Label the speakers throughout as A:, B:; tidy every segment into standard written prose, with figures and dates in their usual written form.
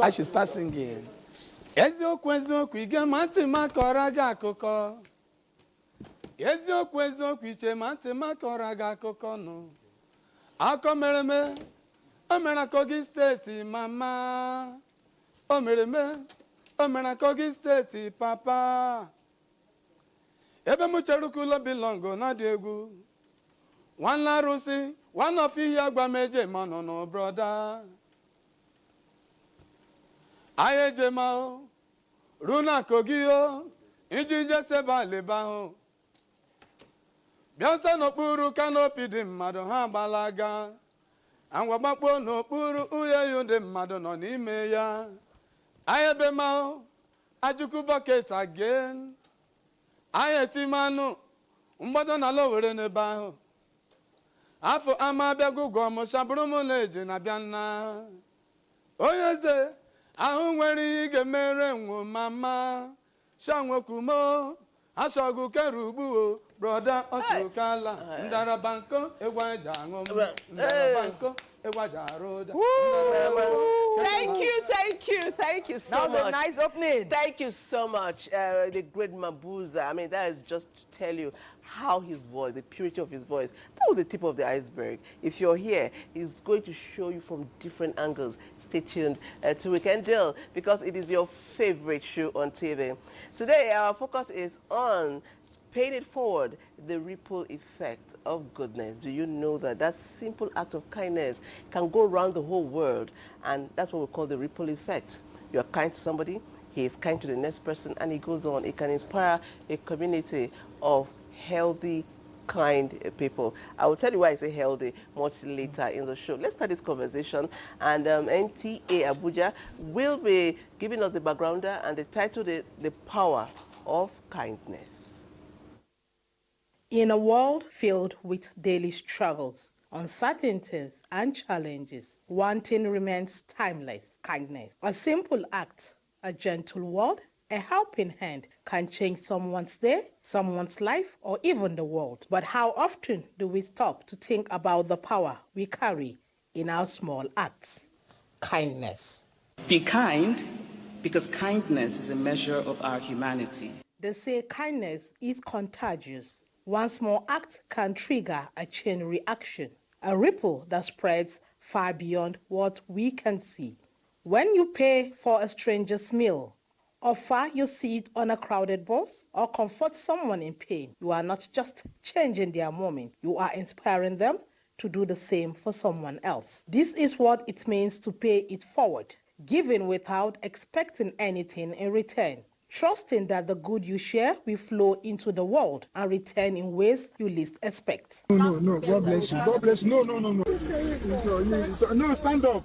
A: I should start singing. Eziokwu eziokwu ige mantị makọrọ gị akụkọ. Eziokwu eziokwu iche mantị makọrọ gị akụkọ nụ. Akọ mere me, o mere Kogi steeti mama. O mere me, o mere Kogi steeti papa. Ebe m chere ụlọ bilọngụ na-adị egwu. Nwanne arụsị, one of ihe agba meje ma nọ no brother. Aye jemao, runa Kogi iji jeseba leba ho. Bịansa n'okpuru kanopi dị mmadụ ha gbalaga. Angwabakpo n'okpuru uyeyu dị mmadụ nọ n'ime ya. Aye bemao, ajuku bucket again. Aye timanu, mgbado na lowere n'ebe ahụ. Afọ ama abịa gụgụ ọmụ shabụrụ mụ na-eji na bịa nna. Onye eze, ahụ nwere ihe ga-emere nwo mama. Shanwokumo, ashogu kerubu broda osukala. Ndara banko, egwa jango. Ndara banko, egwa jaroda.
B: Thank you so much.
C: That was a nice opening.
B: Thank you so much, the great Mabuza. I mean, that is just to tell you how his voice, the purity of his voice, that was the tip of the iceberg. If you're here, he's going to show you from different angles. Stay tuned to Weekend Deal because it is your favorite show on TV. Today, our focus is on paying it forward, the ripple effect of goodness. Do you know that that simple act of kindness can go around the whole world? And that's what we call the ripple effect. You're kind to somebody, he is kind to the next person, and it goes on. It can inspire a community of healthy, kind people. I will tell you why I say healthy much later in the show. Let's start this conversation. And NTA Abuja will be giving us the backgrounder, and the title is The Power of Kindness.
D: In a world filled with daily struggles, uncertainties, and challenges, one thing remains timeless: kindness. A simple act, a gentle word, a helping hand can change someone's day, someone's life, or even the world. But how often do we stop to think about the power we carry in our small acts? Kindness.
E: Be kind, because kindness is a measure of our humanity.
D: They say kindness is contagious. One small act can trigger a chain reaction, a ripple that spreads far beyond what we can see. When you pay for a stranger's meal, offer your seat on a crowded bus, or comfort someone in pain, you are not just changing their moment, you are inspiring them to do the same for someone else. This is what it means to pay it forward, giving without expecting anything in return, trusting that the good you share will flow into the world and return in ways you least expect.
F: No, God bless you. God bless you. No, stand up.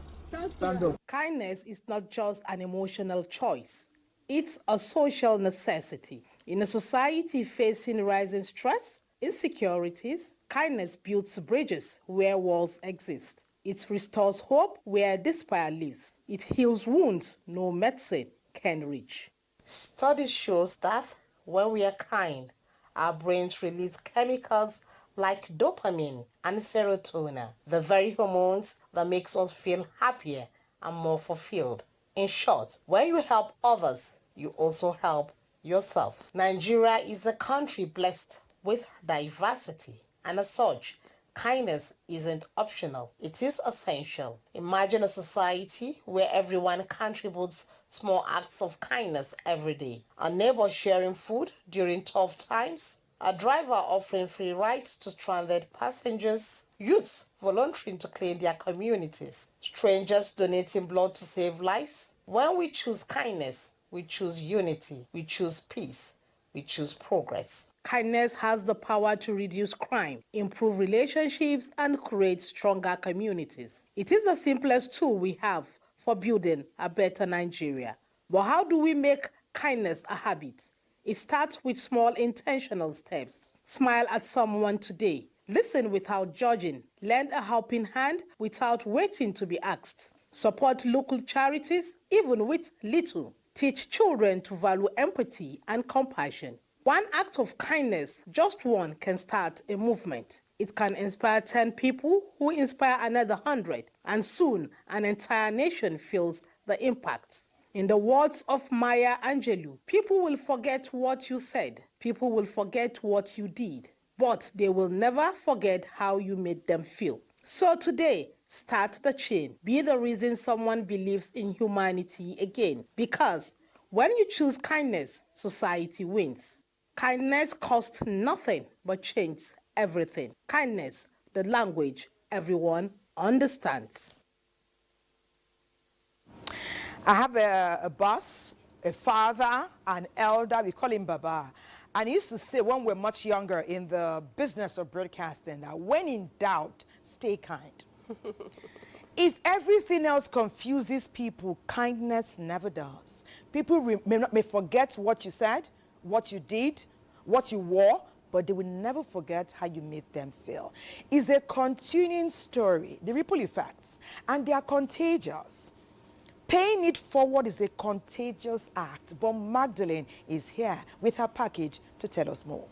F: Stand up.
D: Kindness is not just an emotional choice. It's a social necessity. In a society facing rising stress, insecurities, kindness builds bridges where walls exist. It restores hope where despair lives. It heals wounds no medicine can reach. Studies show that when we are kind, our brains release chemicals like dopamine and serotonin, the very hormones that makes us feel happier and more fulfilled. In short, when you help others, you also help yourself. Nigeria is a country blessed with diversity, and as such, kindness isn't optional. It is essential. Imagine a society where everyone contributes small acts of kindness every day. A neighbor sharing food during tough times, a driver offering free rides to stranded passengers, youths volunteering to clean their communities, strangers donating blood to save lives. When we choose kindness, we choose unity, we choose peace, we choose progress. Kindness has the power to reduce crime, improve relationships, and create stronger communities. It is the simplest tool we have for building a better Nigeria. But how do we make kindness a habit? It starts with small intentional steps. Smile at someone today. Listen without judging. Lend a helping hand without waiting to be asked. Support local charities, even with little. Teach children to value empathy and compassion. One act of kindness, just one, can start a movement. It can inspire 10 people who inspire another 100, and soon an entire nation feels the impact. In the words of Maya Angelou, people will forget what you said, people will forget what you did, but they will never forget how you made them feel. So today, start the chain. Be the reason someone believes in humanity again. Because when you choose kindness, society wins. Kindness costs nothing but changes everything. Kindness, the language everyone understands.
C: I have a boss, a father, an elder, we call him Baba. And he used to say when we were much younger in the business of broadcasting that when in doubt, stay kind. If everything else confuses people, kindness never does. People may forget what you said, what you did, what you wore, but they will never forget how you made them feel. It's a continuing story, the ripple effects, and they are contagious. Paying it forward is a contagious act, but Magdalene is here with her package to tell us more.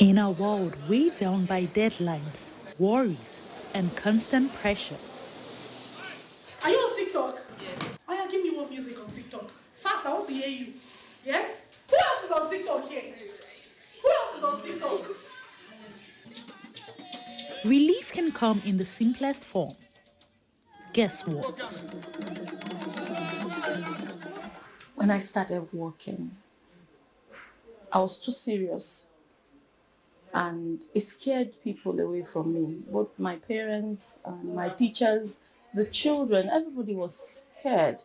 G: In a world weighed down by deadlines, worries, and constant pressure.
H: Are you on TikTok? Yes. Aya, give me more music on TikTok. Fast, I want to hear you. Yes? Who else is on TikTok here? Who else is on TikTok?
G: Relief can come in the simplest form. Guess what?
I: When I started working, I was too serious. And it scared people away from me. Both my parents, and my teachers, the children, everybody was scared.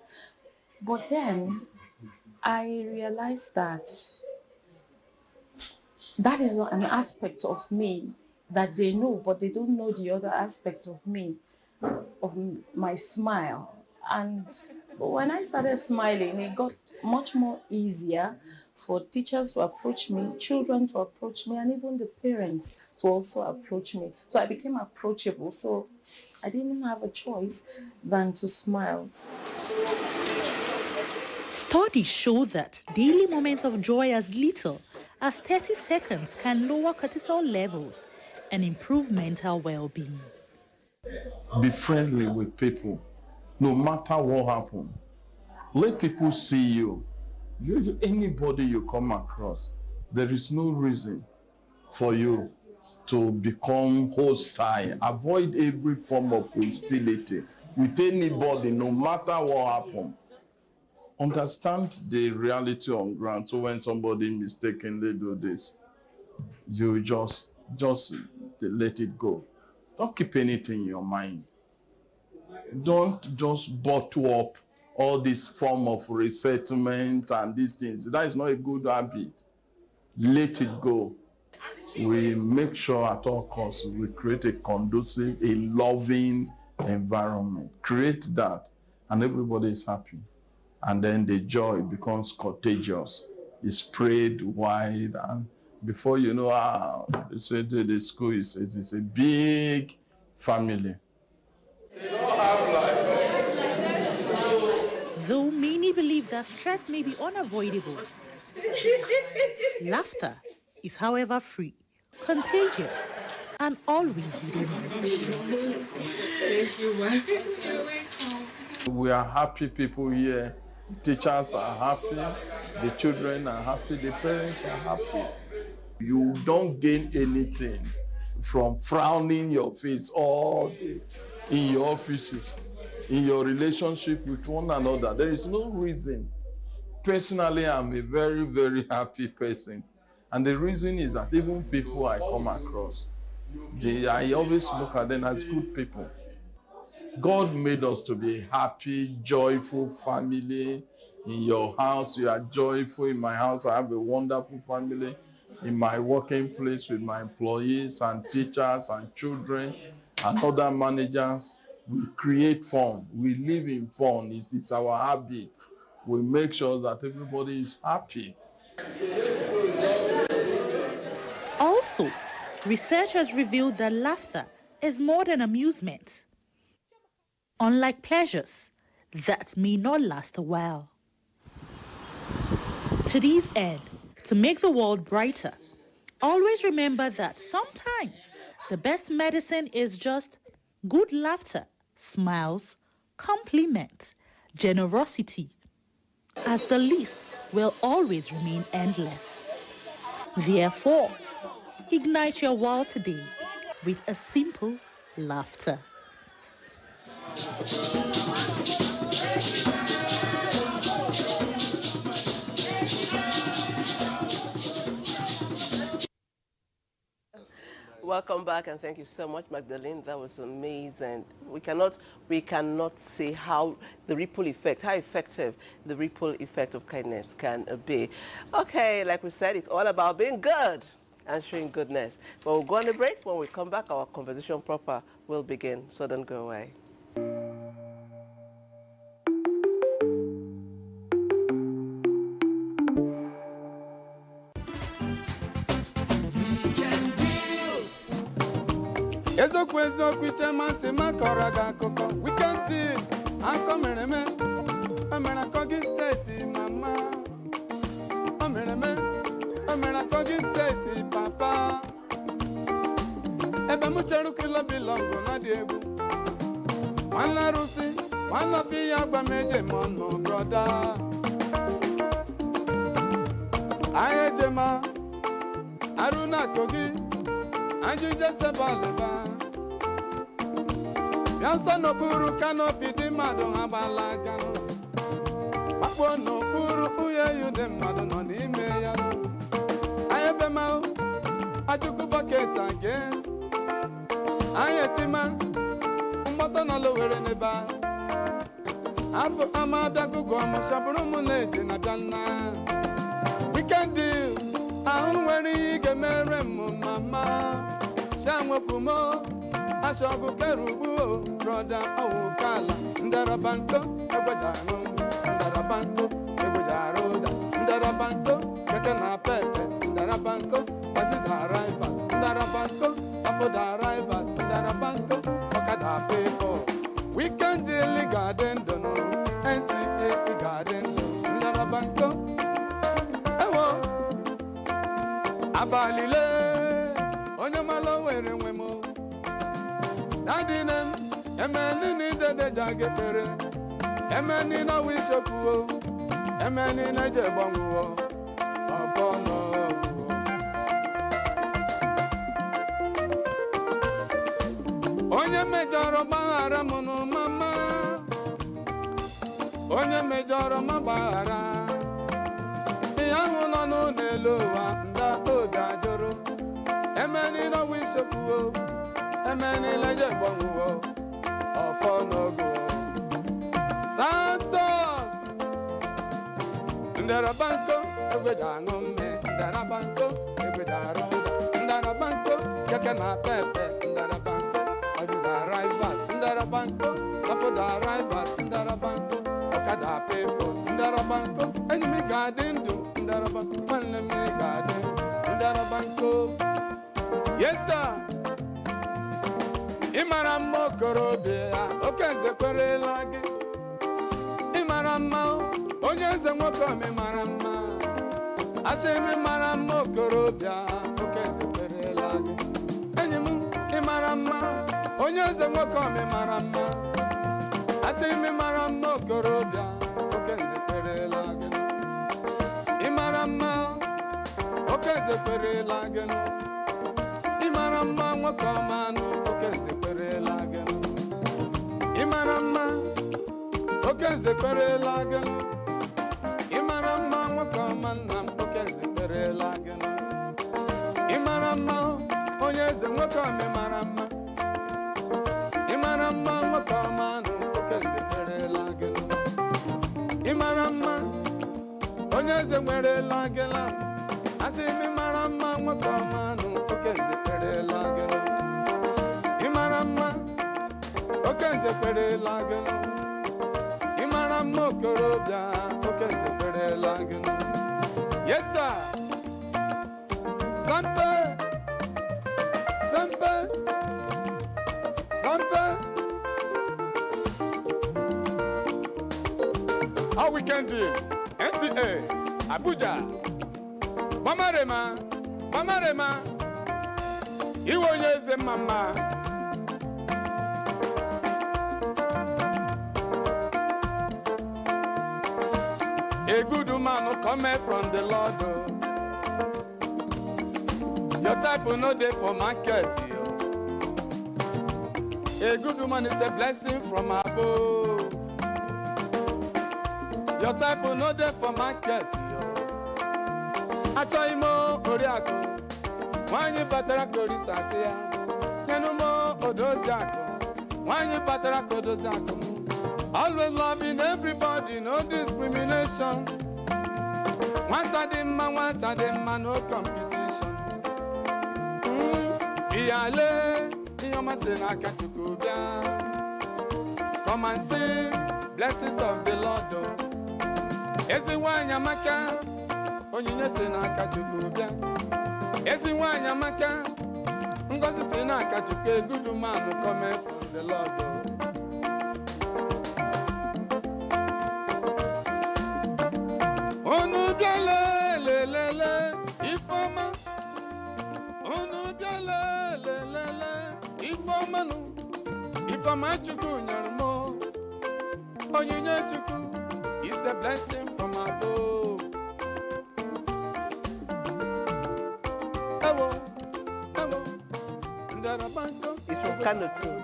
I: But then I realized that that is not an aspect of me that they know, but they don't know the other aspect of me, of my smile. And when I started smiling, it got much more easier for teachers to approach me, children to approach me, and even the parents to also approach me. So I became approachable. So I didn't have a choice than to smile.
G: Studies show that daily moments of joy as little as 30 seconds can lower cortisol levels and improve mental well-being.
J: Be friendly with people, no matter what happens. Let people see you. Anybody you come across, there is no reason for you to become hostile. Avoid every form of hostility with anybody, no matter what happens. Understand the reality on ground. So when somebody mistakenly do this, you just let it go. Don't keep anything in your mind. Don't just bottle up all this form of resettlement and these things. That is not a good habit. Let it go. We make sure at all costs we create a conducive, a loving environment. Create that, and everybody is happy. And then the joy becomes contagious. It's spread wide, and before you know, they say the school is a big family.
G: Though many believe that stress may be unavoidable, laughter is, however, free, contagious, and always within reach.
J: We are happy people here. Teachers are happy, the children are happy, the parents are happy. You don't gain anything from frowning your face all day in your offices, in your relationship with one another. There is no reason. Personally, I'm a very, very happy person. And the reason is that even people I come across, I always look at them as good people. God made us to be a happy, joyful family. In your house, you are joyful. In my house, I have a wonderful family. In my working place with my employees and teachers and children and other managers, we create fun. We live in fun. It's our habit. We make sure that everybody is happy.
G: Also, research has revealed that laughter is more than amusement. Unlike pleasures that may not last a while. To this end, to make the world brighter, always remember that sometimes the best medicine is just good laughter, smiles, compliments, generosity, as the list will always remain endless. Therefore, ignite your world today with a simple laughter.
B: Welcome back, and thank you so much, Magdalene. That was amazing. We cannot say how the ripple effect, how effective the ripple effect of kindness can be. Okay, like we said, it's all about being good and showing goodness. But we'll go on a break. When we come back, our conversation proper will begin. So don't go away.
A: Ezoku ichema ntị makọrọ gị akụkọ wikendi akọ mere eme o mere akọ gị steeti mama o mere eme o mere akọ gị steeti papa ebe m chere kilo bilọngụ na dị egwu nwanne arụsị nwanne ofi ya gba m eje m ọnụ broda anyị ejema arụ na akọ gị Anjuje sebaleba Biansa n'okpuru kanopi dị mmadụ ha gbalaga Akpọ n'okpuru uye dị mmadụ nọ n'ime ya Anyị ebe ma ajụkụ bọket age Anyị etima mgbọtọ nọ lowere n'ebe ahụ Afọ ama abịa gụgụ ọmụ shabụrụ mụ na-eje na bịa nna Wikendi ahụ nwere ihe ga-emere m mama Shamwepumo Ashogu kerubu broda awukala Ndarabanko egwejano Ndarabanko egwejaroda Ndarabanko kekena pepe Ndarabanko Asida rivers Ndarabanko apoda rivers Ndarabanko okada people Weekend daily garden dono NTA garden dono Ndarabanko Ewo Abalile Onye malo were nwemo Dadinem Emeni ni dede jagepere Emeni na wishokuo Emeni na jebonguo Ofono Onye mejoro bahara munu mama Onye mejoro mabahara Iyangu nonu nelowa Nda oga joro Emeni no wishokuo Emeni leje bonguo Ofonogo Santos Ndarabanko egwejangume Ndarabanko egwejaroda Ndarabanko kekena pepe Ndarabanko azida rivers Ndarabanko afoda rivers Ndarabanko okada people Ndarabanko enemy garden do Ndarabanko enemy garden Ndarabanko Yes, sir. Imarama korobia, okeze kwere lagi. Imarama, onyeze mwokome marama. Ashemi marama korobia, okeze kwere lagi. Enyimu, imarama, onyeze mwokome marama. Ashemi marama korobia, okeze kwere lagi. Imarama, okeze kwere lagi. Imarama nwakomanu okeze kwerela genu Imarama okeze kwerela genu Imarama nwakomanu okeze kwerela genu Imarama onyeze nwakome marama Imarama nwakomanu okeze kwerela genu Imarama onyeze kwerela genu Asimi marama nwakomanu okeze kwerela genu Imarama okeze kwerela genu Imarama okorobia okeze kwerela genu Yes sir Zampe Zampe Zampe How we can do NTA Abuja, Bamarema, Bamarema, Iwonyeze mama. A good woman will come from the Lord. Oh. Your type will not there for market. Yo. A good woman is a blessing from above. Your type will not there for market. Achoimo Oriako. When you batarako risasia. Kenumo Odoziako. When you batarako Odoziako. Always loving everybody, no discrimination. One time, no competition. Iyale, iyomase na kachukubia. Come and sing blessings of the Lord. Eziwa nyamaka, onyinye na kachukubia. Eziwa nyamaka, ngozi se na kachuke. Good man will come from the Lord. Onu biale lelele ifoma. Onu biale lelele ifoma nu. Ifoma chuku nyarmo. Onyinye chuku is a blessing from above. Ewo, ewo. Ndarabanko.
B: He's from Kano too.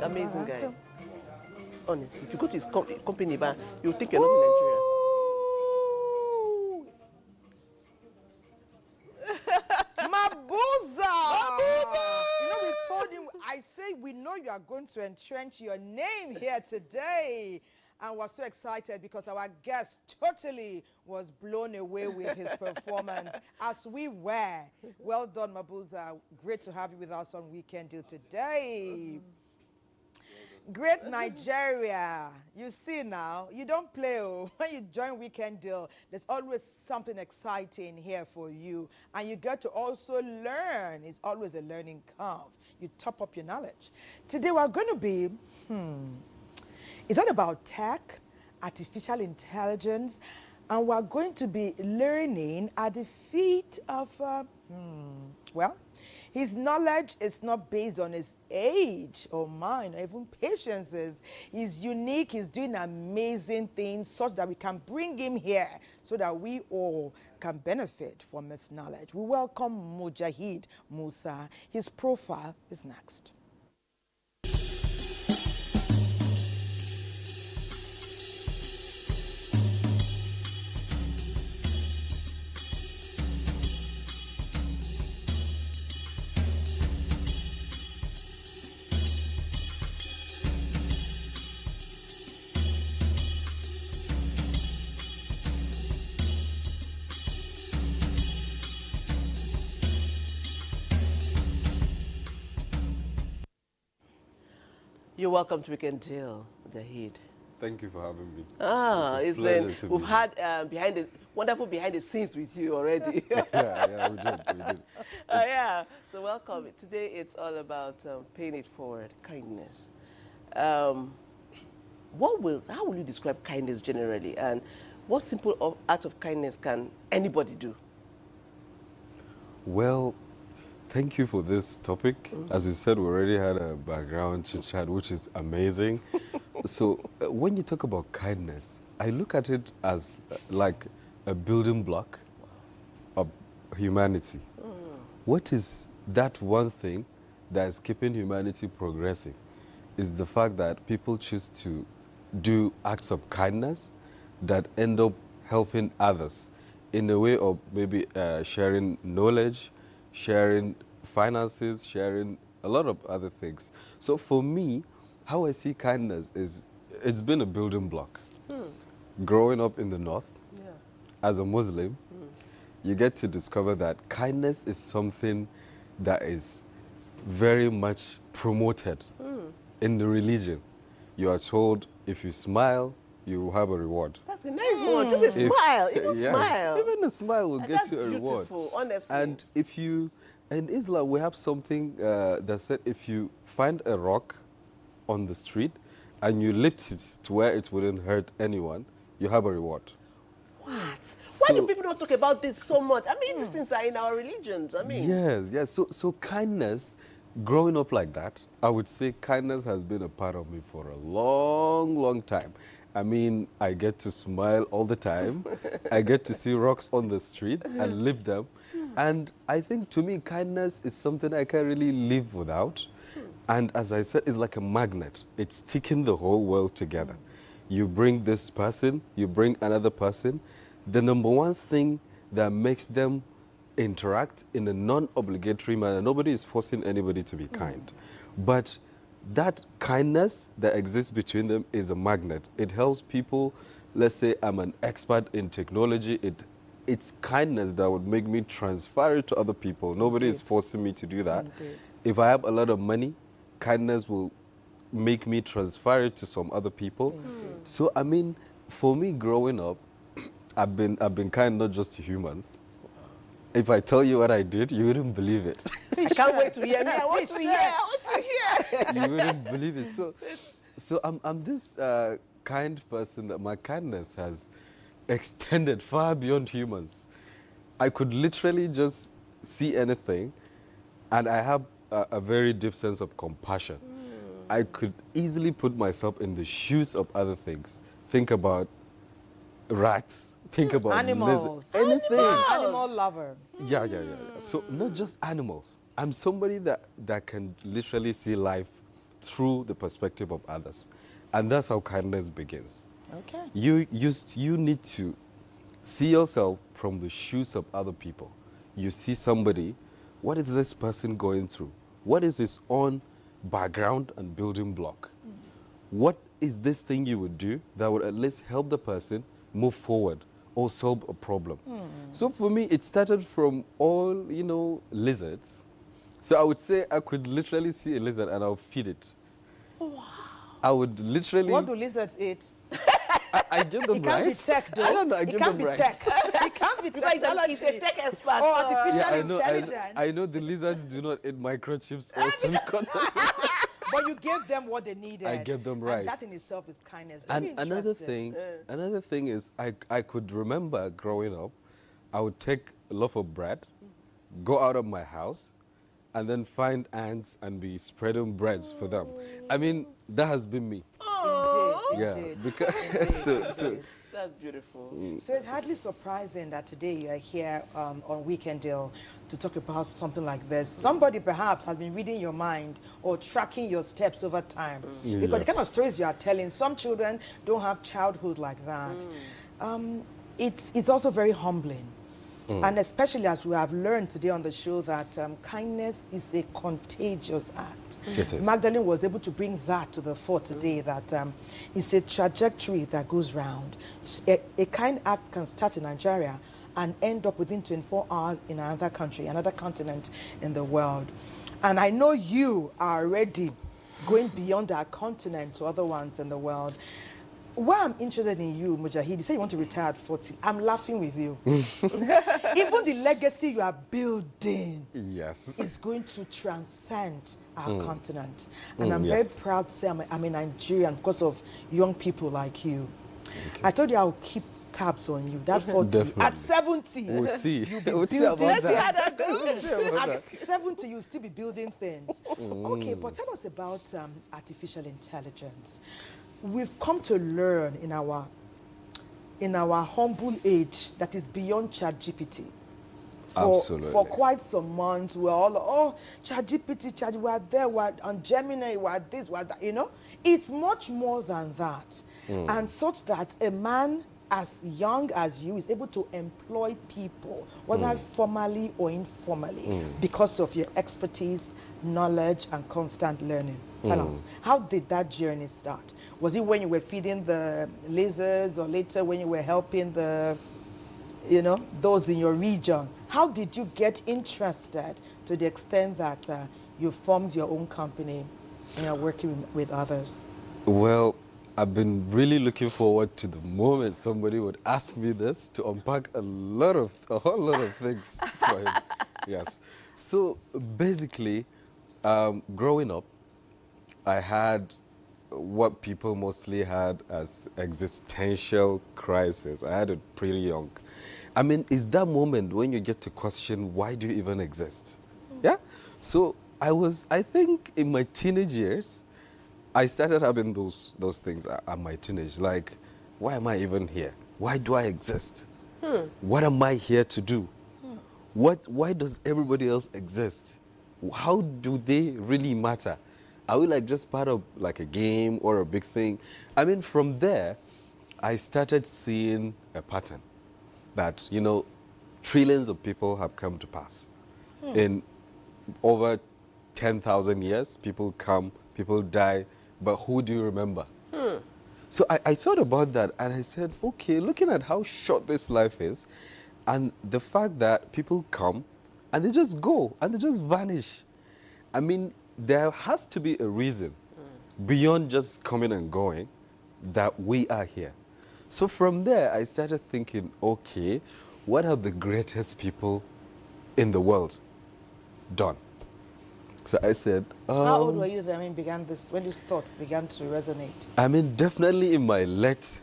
B: Amazing guy. Honestly, if you go to his company, you'll think you're not in Nigeria.
C: I say we know you are going to entrench your name here today. And we're so excited because our guest totally was blown away with his performance, as we were. Well done, Mabuza. Great to have you with us on Weekend Deal today. Great Nigeria. You see now, you don't play. Oh. When you join Weekend Deal, there's always something exciting here for you. And you get to also learn. It's always a learning curve. You top up your knowledge. Today we're going to be, it's all about tech, artificial intelligence, and we're going to be learning at the feet of, well, his knowledge is not based on his age or mind or even patiences. He's unique. He's doing amazing things such that we can bring him here so that we all can benefit from his knowledge. We welcome Mujahid Musa. His profile is next.
B: You're welcome to Weekend Deal, Jahid.
K: Thank you for having me.
B: It's been, we've had wonderful behind the scenes with you already.
K: yeah, we did.
B: Yeah, so welcome. Today it's all about paying it forward, kindness. How will you describe kindness generally, and what simple act of kindness can anybody do?
K: Well, thank you for this topic. As you said, we already had a background chit-chat, which is amazing. So when you talk about kindness, I look at it as like a building block of humanity. What is that one thing that is keeping humanity progressing? Is the fact that people choose to do acts of kindness that end up helping others in a way of maybe sharing knowledge, sharing finances, sharing a lot of other things. So for me, how I see kindness is, it's been a building block. Growing up in the North, as a Muslim, you get to discover that kindness is something that is very much promoted in the religion. You are told if you smile, you will have a reward.
B: That's a nice one. Just a smile. Even smile.
K: Even a smile will get you a reward.
B: Beautiful, honestly.
K: And if you, in Islam, we have something that said if you find a rock on the street and you lift it to where it wouldn't hurt anyone, you have a reward.
B: Why
K: So-
B: do people not talk about this so much? I mean, these things are in our religions. I mean,
K: Yes. So kindness, growing up like that, I would say kindness has been a part of me for a long, long time. I mean, I get to smile all the time. I get to see rocks on the street and live them. And I think to me, kindness is something I can't really live without. And as I said, it's like a magnet. It's sticking the whole world together. You bring this person, you bring another person. The number one thing that makes them interact in a non-obligatory manner, nobody is forcing anybody to be kind. But that kindness that exists between them is a magnet. It helps people. Let's say I'm an expert in technology. It's kindness that would make me transfer it to other people. Nobody is forcing me to do that. If I have a lot of money, kindness will make me transfer it to some other people. So I mean, for me growing up, I've been kind not just to humans. If I tell you what I did, you wouldn't believe it.
B: I can't wait to hear me. I want to hear. I want to hear.
K: You wouldn't believe it. So I'm this kind person that my kindness has extended far beyond humans. I could literally just see anything, and I have a very deep sense of compassion. I could easily put myself in the shoes of other things. Think about rats. Think about
C: Animals.
K: lizards. Anything.
C: Animal lover.
K: Yeah. So not just animals. I'm somebody that can literally see life through the perspective of others. And that's how kindness begins.
C: Okay.
K: You need to see yourself from the shoes of other people. You see somebody, what is this person going through? What is his own background and building block? What is this thing you would do that would at least help the person move forward or solve a problem? So for me, it started from all, lizards. So I would say I could literally see a lizard and I'll feed it. Wow. I would literally...
C: What do lizards eat?
K: I give them
C: It can't be
K: rice.
C: tech, though.
K: I don't know, I give them rice.
C: It can't be technology.
B: He's a tech expert.
C: Or artificial
K: Yeah, I know.
C: intelligence.
K: I know the lizards do not eat microchips or semiconductors.
C: But you gave them what they needed.
K: I gave them
C: And
K: rice.
C: that in itself is kindness. Very
K: And another
C: interesting.
K: thing is I could remember growing up, I would take a loaf of bread, go out of my house, and then find ants and be spreading bread for them. I mean, that has been me.
C: Indeed.
K: Because so
B: That's beautiful.
C: So it's hardly surprising that today you are here on Weekend Deal to talk about something like this. Somebody perhaps has been reading your mind or tracking your steps over time. Because the kind of stories you are telling, some children don't have childhood like that. It's also very humbling. And especially as we have learned today on the show that kindness is a contagious act.
K: It is.
C: Magdalene was able to bring that to the fore today, that it's a trajectory that goes round. A kind act can start in Nigeria and end up within 24 hours in another country, another continent in the world. And I know you are already going beyond our continent to other ones in the world. Why I'm interested in you, Mujahid, you say you want to retire at 40. I'm laughing with you. Even the legacy you are building is going to transcend our continent. And I'm very proud to say I'm a Nigerian because of young people like you. Okay. I told you I'll keep tabs on you. That's 40.
K: Definitely.
C: At 70,
K: we'll see.
C: You'll be
K: We'll see
C: building
K: about that.
C: At 70, you'll still be building things. Okay, but tell us about artificial intelligence. We've come to learn in our humble age that is beyond ChatGPT. For quite some months, we're all, ChatGPT, we're there, we're on Gemini, we're this, we're that, It's much more than that. And such that a man as young as you is able to employ people, whether formally or informally, because of your expertise, knowledge, and constant learning. Tell us, how did that journey start? Was it when you were feeding the lizards, or later when you were helping the, those in your region? How did you get interested to the extent that you formed your own company and you're working with others?
K: Well, I've been really looking forward to the moment somebody would ask me this to unpack a whole lot of things for him. Yes. So basically, growing up, I had what people mostly had as existential crisis. I had it pretty young. I mean, it's that moment when you get to question, why do you even exist? Yeah? So I think in my teenage years, I started having those things at my teenage. Like, why am I even here? Why do I exist? What am I here to do? Why does everybody else exist? How do they really matter? Are we like just part of like a game or a big thing? I mean, from there, I started seeing a pattern that, you know, trillions of people have come to pass. In over 10,000 years, people come, people die, but who do you remember? So I thought about that and I said, okay, looking at how short this life is and the fact that people come and they just go and they just vanish. I mean, there has to be a reason beyond just coming and going that we are here. So from there, I started thinking, okay, what have the greatest people in the world done? So I said,
C: how old were you then when these thoughts began to resonate?
K: I mean, definitely in my late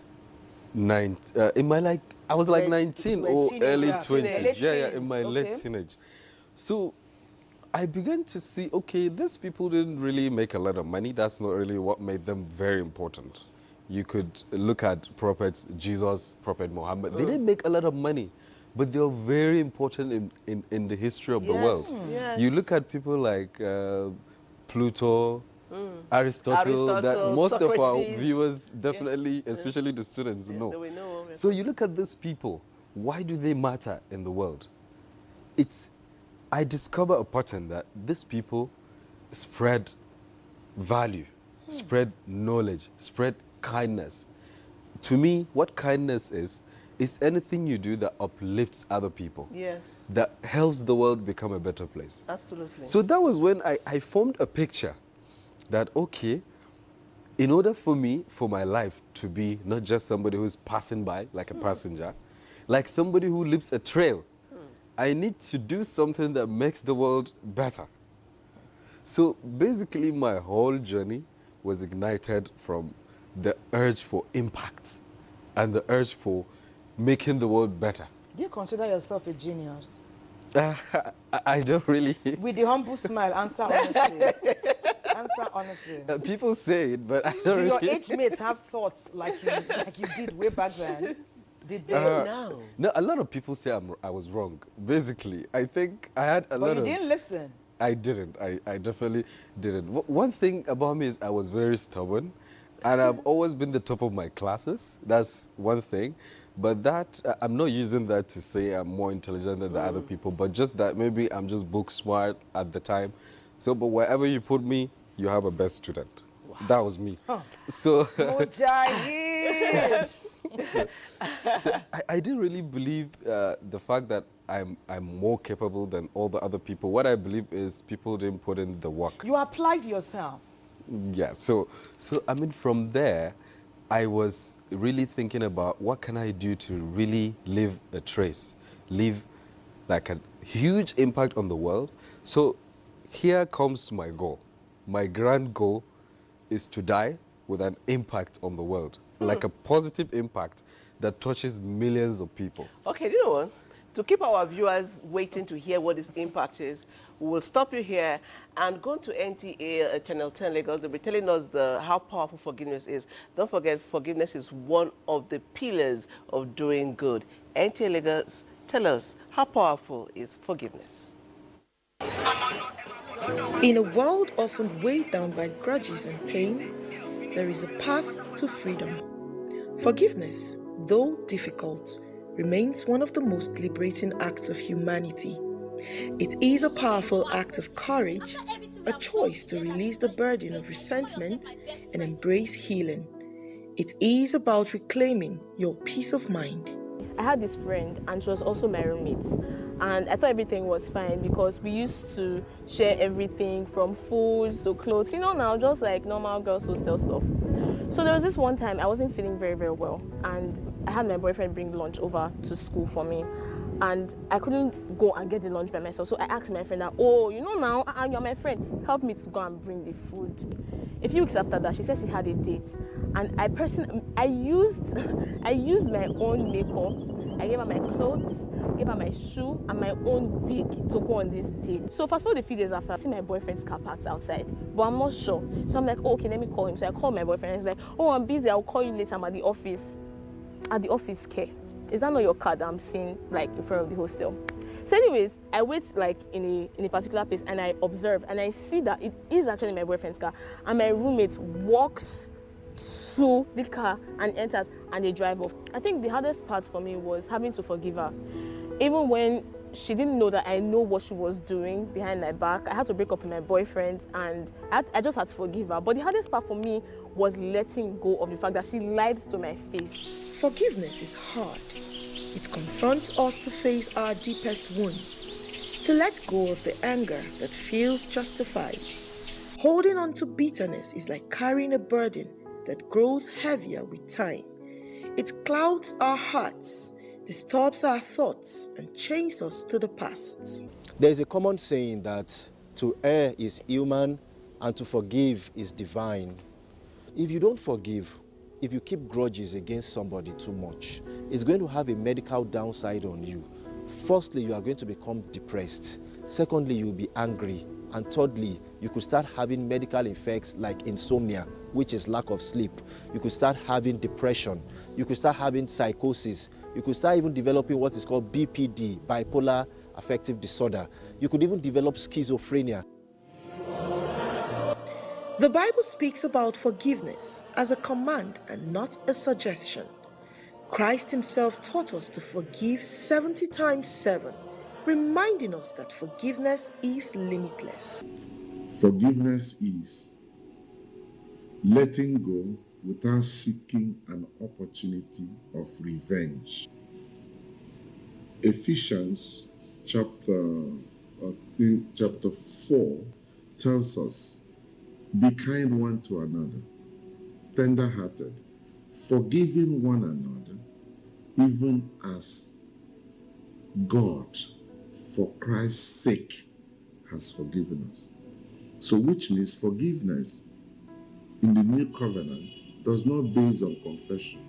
K: I was like 19 or early 20s. Yeah, in my late teenage. So I began to see, okay, these people didn't really make a lot of money. That's not really what made them very important. You could look at prophets, Jesus, Prophet Muhammad. They didn't make a lot of money, but they were very important in the history of the world.
B: Yes.
K: You look at people like Pluto, Aristotle, that most
B: Socrates.
K: of our viewers definitely, especially the students, know. So you look at these people, why do they matter in the world? I discover a pattern that these people spread value, spread knowledge, spread kindness. To me, what kindness is anything you do that uplifts other people.
B: Yes.
K: That helps the world become a better place.
B: Absolutely.
K: So that was when I formed a picture that, okay, in order for me, for my life to be not just somebody who's passing by, like a passenger, like somebody who leaves a trail, I need to do something that makes the world better. So basically my whole journey was ignited from the urge for impact and the urge for making the world better.
C: Do you consider yourself a genius?
K: I don't really.
C: With the humble smile, answer honestly. Answer honestly.
K: People say it, but I don't
C: Do
K: really.
C: your age mates have thoughts like you did way back then? Did they?
B: No.
K: No, a lot of people say I was wrong. Basically, I think I had a lot of...
C: But you didn't listen.
K: I didn't. I definitely didn't. One thing about me is I was very stubborn, and I've always been the top of my classes. That's one thing. But that, I'm not using that to say I'm more intelligent than the other people, but just that maybe I'm just book smart at the time. So, but wherever you put me, you have a best student. Wow. That was me. Huh. So, so I didn't really believe the fact that I'm more capable than all the other people. What I believe is people didn't put in the work.
C: You applied yourself.
K: Yeah, so I mean, from there, I was really thinking about what can I do to really leave a trace, leave like a huge impact on the world. So here comes my goal. My grand goal is to die with an impact on the world, like a positive impact that touches millions of people.
B: Okay, you know what? To keep our viewers waiting to hear what this impact is, we will stop you here and go to NTA Channel 10 Lagos. They'll be telling us how powerful forgiveness is. Don't forget, forgiveness is one of the pillars of doing good. NTA Lagos, tell us, how powerful is forgiveness?
L: In a world often weighed down by grudges and pain, there is a path to freedom. Forgiveness, though difficult, remains one of the most liberating acts of humanity. It is a powerful act of courage, a choice to release the burden of resentment and embrace healing. It is about reclaiming your peace of mind.
M: I had this friend and she was also my roommate, and I thought everything was fine because we used to share everything from food to clothes, now just like normal girls hostel stuff. So there was this one time I wasn't feeling very, very well, and I had my boyfriend bring lunch over to school for me. and I couldn't go and get the lunch by myself. So I asked my friend that, oh, you know now, you're my friend, help me to go and bring the food. A few weeks after that, she said she had a date, and I used my own makeup. I gave her my clothes, gave her my shoe, and my own wig to go on this date. So fast forward a few days after, I see my boyfriend's car parked outside, but I'm not sure. So I'm like, oh, okay, let me call him. So I called my boyfriend, and he's like, oh, I'm busy, I'll call you later, I'm at the office. At the office care. Is that not your car that I'm seeing like in front of the hostel? So anyways, I wait like in a particular place, and I observe, and I see that it is actually my boyfriend's car, and my roommate walks to the car and enters, and they drive off. I think the hardest part for me was having to forgive her. Even when she didn't know that I know what she was doing behind my back, I had to break up with my boyfriend, and I just had to forgive her. But the hardest part for me was letting go of the fact that she lied to my face.
L: Forgiveness is hard. It confronts us to face our deepest wounds, to let go of the anger that feels justified. Holding on to bitterness is like carrying a burden that grows heavier with time. It clouds our hearts, disturbs our thoughts, and chains us to the past.
N: There is a common saying that to err is human and to forgive is divine. If you don't forgive, if you keep grudges against somebody too much, it's going to have a medical downside on you. Firstly, you are going to become depressed. Secondly, you'll be angry. And thirdly, you could start having medical effects like insomnia, which is lack of sleep. You could start having depression. You could start having psychosis. You could start even developing what is called BPD, bipolar affective disorder. You could even develop schizophrenia.
L: The Bible speaks about forgiveness as a command and not a suggestion. Christ himself taught us to forgive 70 times 7, reminding us that forgiveness is limitless.
F: Forgiveness is letting go without seeking an opportunity of revenge. Ephesians chapter 4 tells us, be kind one to another, tender-hearted, forgiving one another, even as God, for Christ's sake, has forgiven us. So which means forgiveness in the new covenant does not base on confession.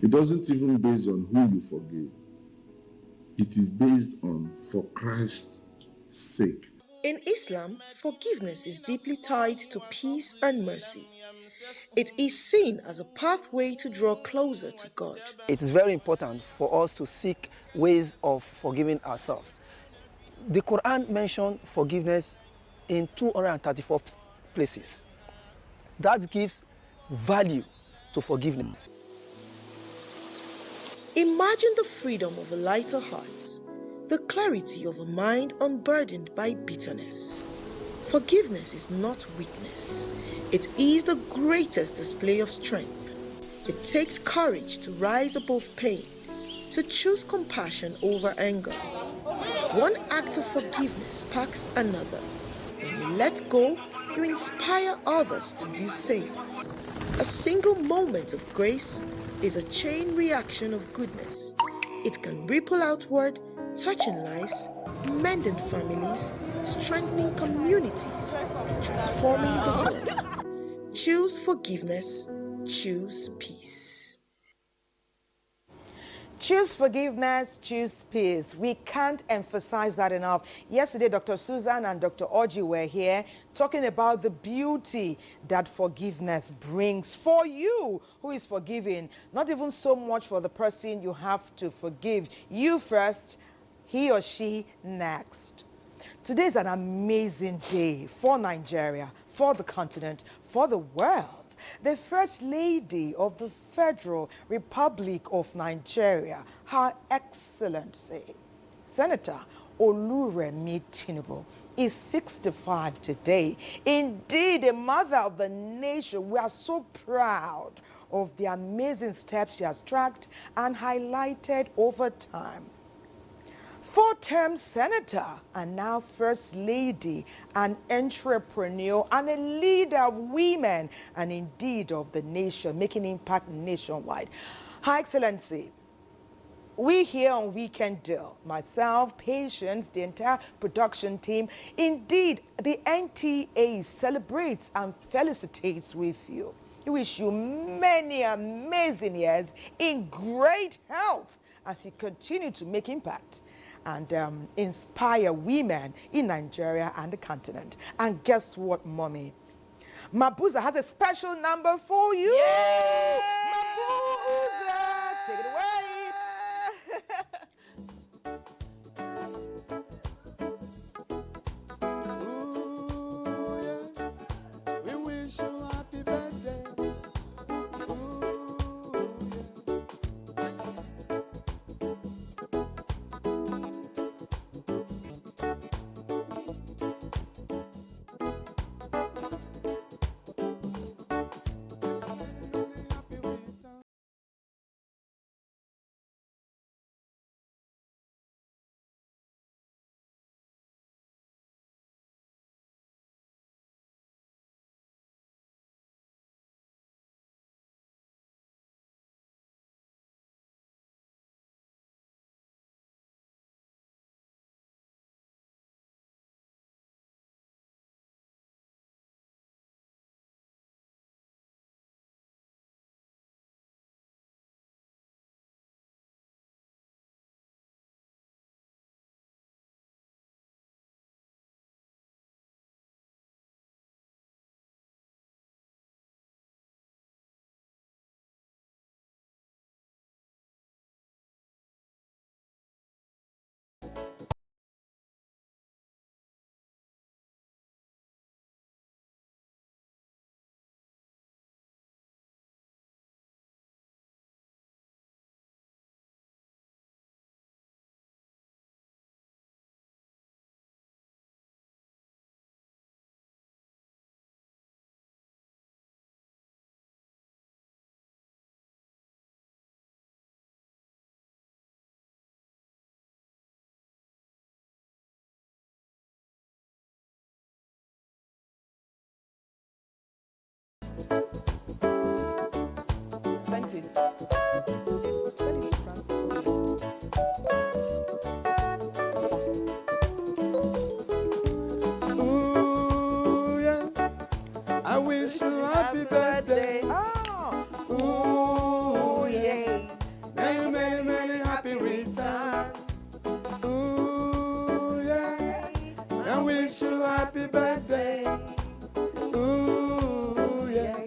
F: It doesn't even base on who you forgive. It is based on for Christ's sake.
L: In Islam, forgiveness is deeply tied to peace and mercy. It is seen as a pathway to draw closer to God.
O: It is very important for us to seek ways of forgiving ourselves. The Quran mentioned forgiveness in 234 places. That gives value to forgiveness.
L: Imagine the freedom of a lighter heart, the clarity of a mind unburdened by bitterness. Forgiveness is not weakness. It is the greatest display of strength. It takes courage to rise above pain, to choose compassion over anger. One act of forgiveness sparks another. When you let go, you inspire others to do same. A single moment of grace is a chain reaction of goodness. It can ripple outward, touching lives, mending families, strengthening communities, and transforming the world. Choose forgiveness, choose peace.
C: Choose forgiveness, choose peace. We can't emphasize that enough. Yesterday, Dr. Susan and Dr. Orji were here talking about the beauty that forgiveness brings for you who is forgiving. Not even so much for the person you have to forgive. You first, he or she next. Today is an amazing day for Nigeria, for the continent, for the world. The First Lady of the Federal Republic of Nigeria, Her Excellency, Senator Oluremi Tinubu, is 65 today. Indeed, a mother of the nation. We are so proud of the amazing steps she has tracked and highlighted over time. 4-term senator and now First Lady, an entrepreneur and a leader of women and indeed of the nation, making impact nationwide. Her Excellency, We here on Weekend Deal, myself, Patience, the entire production team, indeed, the NTA celebrates and felicitates with you. We wish you many amazing years in great health as you continue to make impact and inspire women in Nigeria and the continent. And guess what, Mommy? Mabuza has a special number for you.
B: Yay!
C: Mabuza, take it away.
A: We wish you happy birthday.
C: Send it. Send it to Francis.
A: Ooh, yeah. I wish you happy birthday. Ooh, yeah. Many, many, many happy returns. Ooh, yeah. I wish you happy birthday. Ooh, yeah.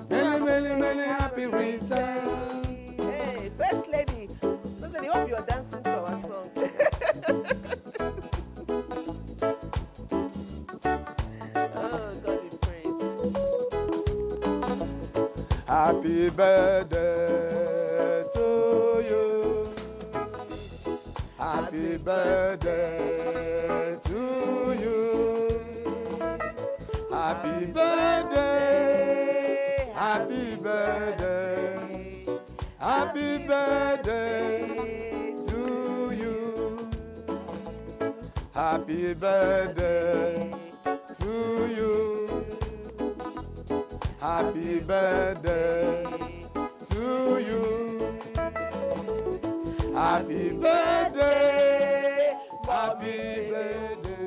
A: Many, many, many happy returns.
B: Hey, First Lady. Listen, I hope you are dancing to our song. Oh, God be praised.
A: Happy birthday to you. Happy birthday to you. Happy birthday. Happy birthday. Happy birthday to you. Happy birthday to you. Happy birthday to you. Happy birthday. Happy birthday.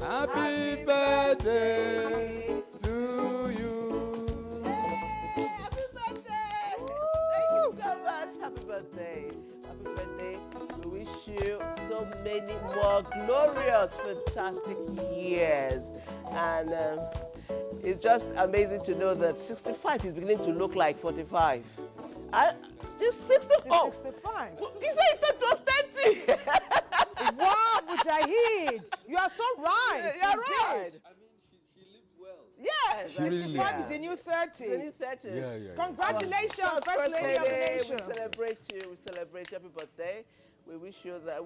A: Happy birthday to you.
B: Happy birthday! Thank you so much. Happy birthday. Happy birthday. We wish you so many more glorious, fantastic years. And it's just amazing to know that 65 is beginning to look like 45. Just 64.
C: 65.
B: You said it was 30.
C: Wow, Mujahid. You are so right.
B: You're right. Yes.
K: She really
C: 65 is a new 30.
B: The new 30.
K: Yeah.
C: Congratulations, First Lady of the Nation.
B: We celebrate you. We celebrate happy birthday. We wish you that.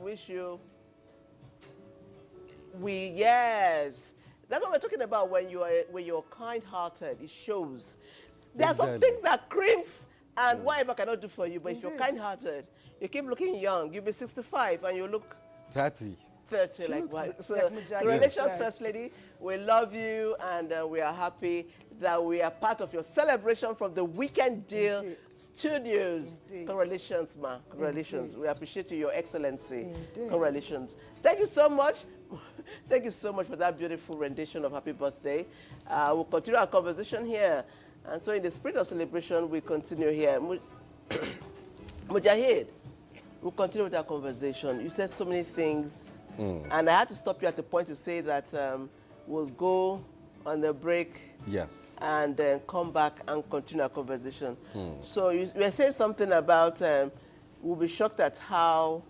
B: Yes. That's what we're talking about when you're kind-hearted. It shows. There are some things that creams and whatever cannot do for you, but if you're kind-hearted, you keep looking young. You'll be 65 and you look
K: 30.
B: 30, like why? So,
C: Like Mujahid
B: the Relations
C: said.
B: First Lady, we love you, and we are happy that we are part of your celebration from the Weekend Deal Studios. Congratulations, ma. Congratulations. We appreciate you, Your Excellency. Congratulations. Thank you so much. Thank you so much for that beautiful rendition of Happy Birthday. We'll continue our conversation here. And so in the spirit of celebration, we continue here. Mujahid, we'll continue with our conversation. You said so many things, and I had to stop you at the point to say that we'll go on the break.
K: Yes.
B: And then come back and continue our conversation. So you were saying something about we'll be shocked at how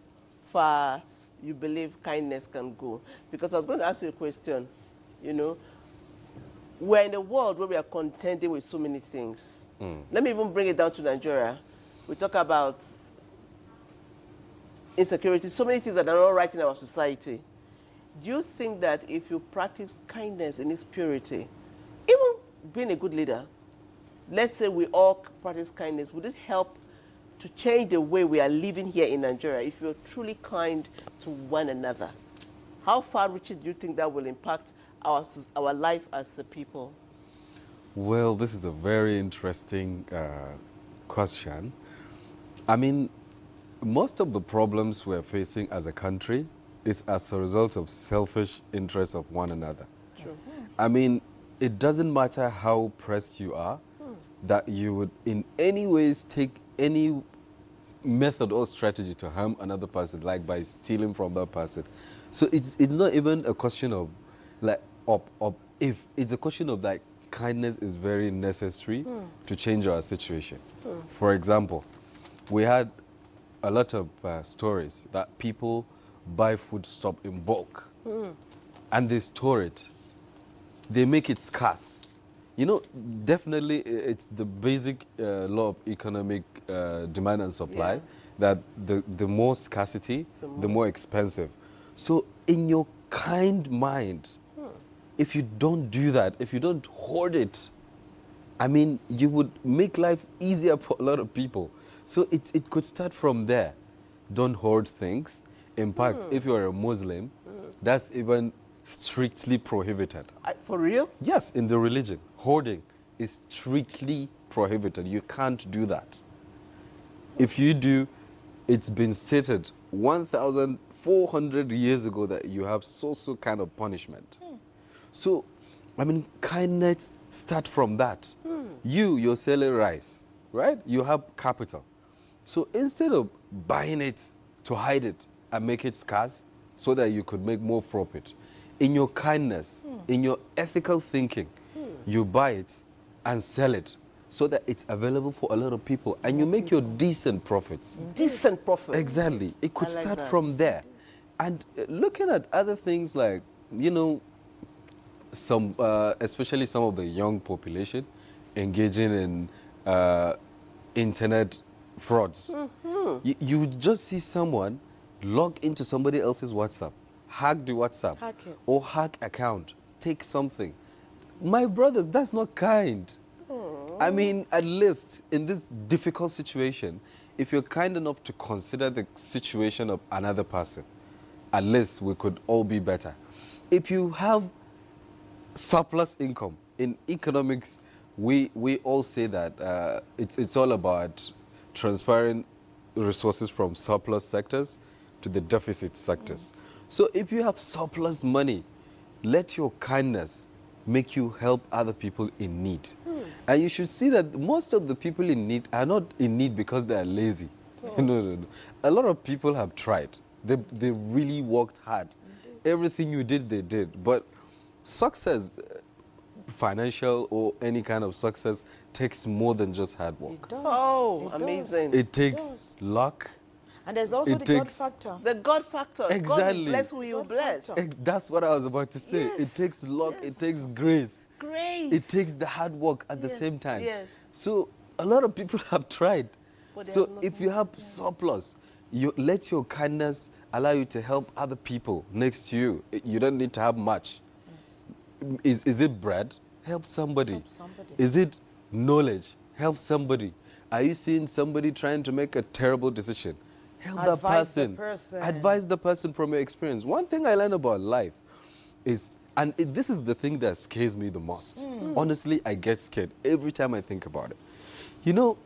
B: far you believe kindness can go. Because I was going to ask you a question. You know, we're in a world where we are contending with so many things. Let me even bring it down to Nigeria. We talk about insecurity, so many things that are not right in our society. Do you think that if you practice kindness in its purity, even being a good leader, let's say we all practice kindness, would it help to change the way we are living here in Nigeria if you're truly kind to one another? How far-reaching do you think that will impact our life as a people?
K: Well, this is a very interesting question. I mean, most of the problems we're facing as a country is as a result of selfish interests of one another.
B: True.
K: I mean, it doesn't matter how pressed you are, that you would in any ways take any method or strategy to harm another person, like by stealing from that person. So it's not even a question of like if it's a question of like kindness is very necessary to change our situation. For example, we had a lot of stories that people buy foodstuff in bulk and they store it. They make it scarce. You know, definitely it's the basic law of economic demand and supply that the more scarcity, the more expensive. So in your kind mind, if you don't do that, if you don't hoard it, I mean, you would make life easier for a lot of people. So it could start from there. Don't hoard things. In fact, if you're a Muslim, that's even strictly prohibited.
B: For real?
K: Yes, in the religion. Hoarding is strictly prohibited. You can't do that. If you do, it's been stated 1,400 years ago that you have so kind of punishment. So, I mean, kindness start from that. You're selling rice, right? You have capital. So instead of buying it to hide it and make it scarce so that you could make more profit, in your kindness, in your ethical thinking, you buy it and sell it so that it's available for a lot of people and you make your decent profits.
B: Decent profit.
K: Exactly. It could
B: like
K: start
B: that.
K: from there. And looking at other things like, you know, some, especially some of the young population engaging in internet frauds. You would just see someone log into somebody else's WhatsApp, hack the WhatsApp, or hack account, take something. My brothers, that's not kind. I mean, at least in this difficult situation, if you're kind enough to consider the situation of another person, at least we could all be better. If you have surplus income, in economics, we all say that it's all about transferring resources from surplus sectors to the deficit sectors. So if you have surplus money, let your kindness make you help other people in need. And you should see that most of the people in need are not in need because they are lazy. No. A lot of people have tried. They really worked hard. Everything you did, they did. But success, financial or any kind of success, takes more than just hard work.
B: Oh, amazing.
K: It takes luck.
C: And there's also the God factor.
B: The God factor.
K: Exactly.
B: God will bless who you bless.
K: That's what I was about to say.
B: Yes.
K: It takes luck, it takes grace.
B: Grace.
K: It takes the hard work at the same time.
B: Yes.
K: So a lot of people have tried.
B: But they
K: So
B: have not
K: if you have surplus, you let your kindness allow you to help other people next to you. You don't need to have much. Yes. Is it bread? Help somebody.
C: Help somebody.
K: Is it knowledge? Help somebody. Are you seeing somebody trying to make a terrible decision? help that person. Advise the person from your experience. One thing I learned about life is, and this is the thing that scares me the most. Honestly, I get scared every time I think about it. You know,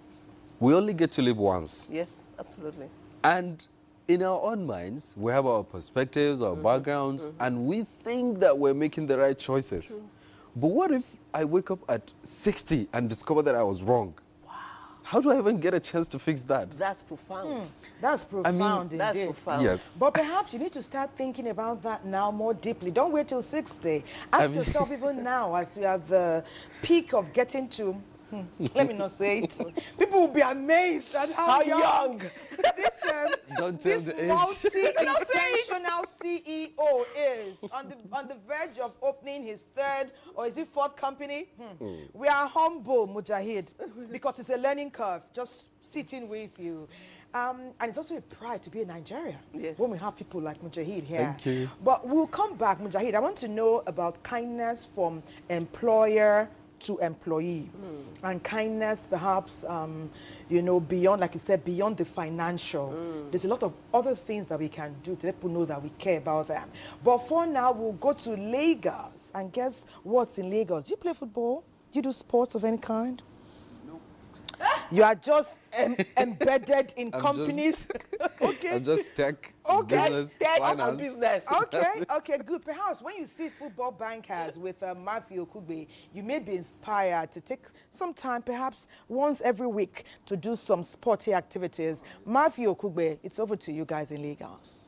K: we only get to live once.
B: Yes, absolutely.
K: And in our own minds, we have our perspectives, our backgrounds, and we think that we're making the right choices.
B: True.
K: But what if I wake up at 60 and discover that I was wrong? Wow. How do I even get a chance to fix that?
B: That's profound.
C: That's profound indeed.
B: That's profound.
K: Yes.
C: But perhaps you need to start thinking about that now more deeply. Don't wait till 60. Ask yourself even now, as we are at the peak of getting to, let me not say it. People will be amazed at how young this multi-intentional CEO is on the verge of opening his third, or is it fourth company? We are humble, Mujahid, because it's a learning curve, just sitting with you. And it's also a pride to be a Nigerian when we have people like Mujahid here.
K: Thank you.
C: But we'll come back, Mujahid. I want to know about kindness from employer to employee, and kindness perhaps, you know, beyond, like you said, beyond the financial. There's a lot of other things that we can do to let people know that we care about them. But for now, we'll go to Lagos, and guess what's in Lagos? Do you play football? Do you do sports of any kind? You are just embedded in companies. Okay.
K: I'm just tech, business, finance.
C: Okay, good. Perhaps when you see football bankers with Matthew Okugbe, you may be inspired to take some time, perhaps once every week, to do some sporty activities. Matthew Okugbe, it's over to you guys in Lagos.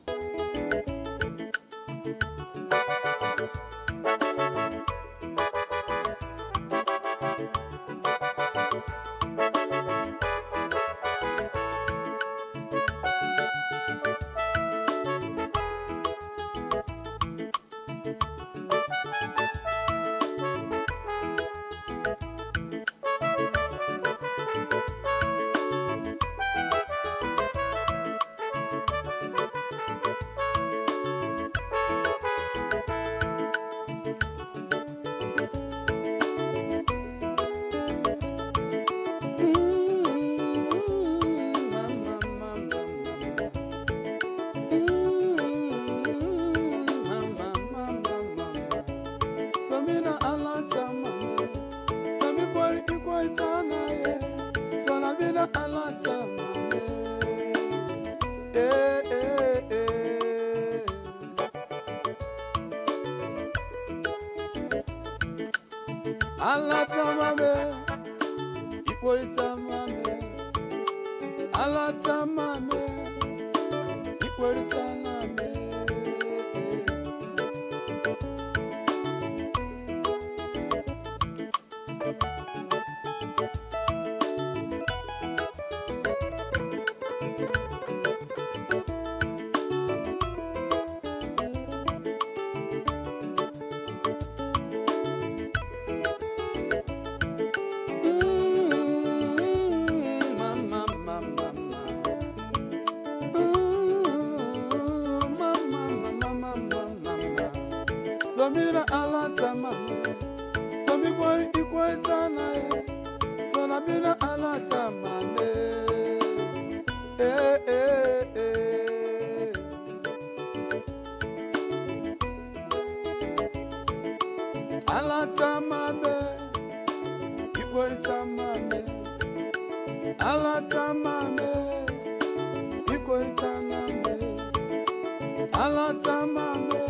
A: Samira alata mame, sami kwa ikwe sana so nabina alata mame, alata mame, ikwe tamame, alata mame, ikwe tamame, alata mame.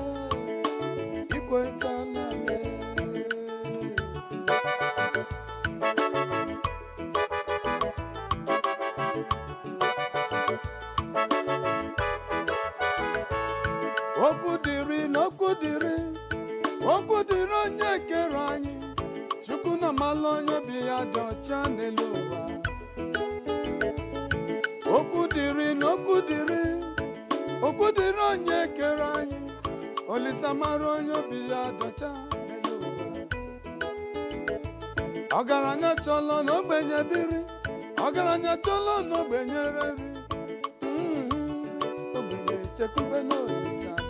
A: Okudiri onye kere anyị, Chukwu na mala onye bi ya dị ọcha n'elu ụwa. Okudiri onye kere anyị, Olisa mara onye bi ya dị ọcha n'elu ụwa. Ọgaranya chọlọ n'ogbenye biri, ọgaranya chọlọ n'ogbenye reri. Ogbenye chekwube n'Olisa do.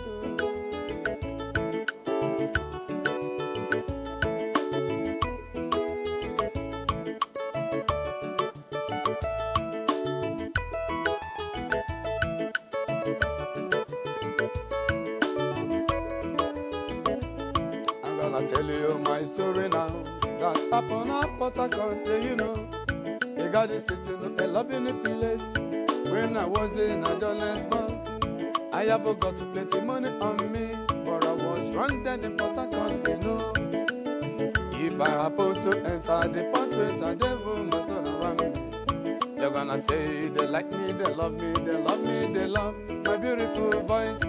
A: tell you my story now. That happened at Port Harcourt, yeah, you know. A guy is sitting in a lovely place. When I was in a Johannesburg, I have got plenty money on me, but I was stranded in Port Harcourt, you know. If I happen to enter the portrait, I devil must run around me. They're gonna say they like me, they love me, they love me, they love my beautiful voice.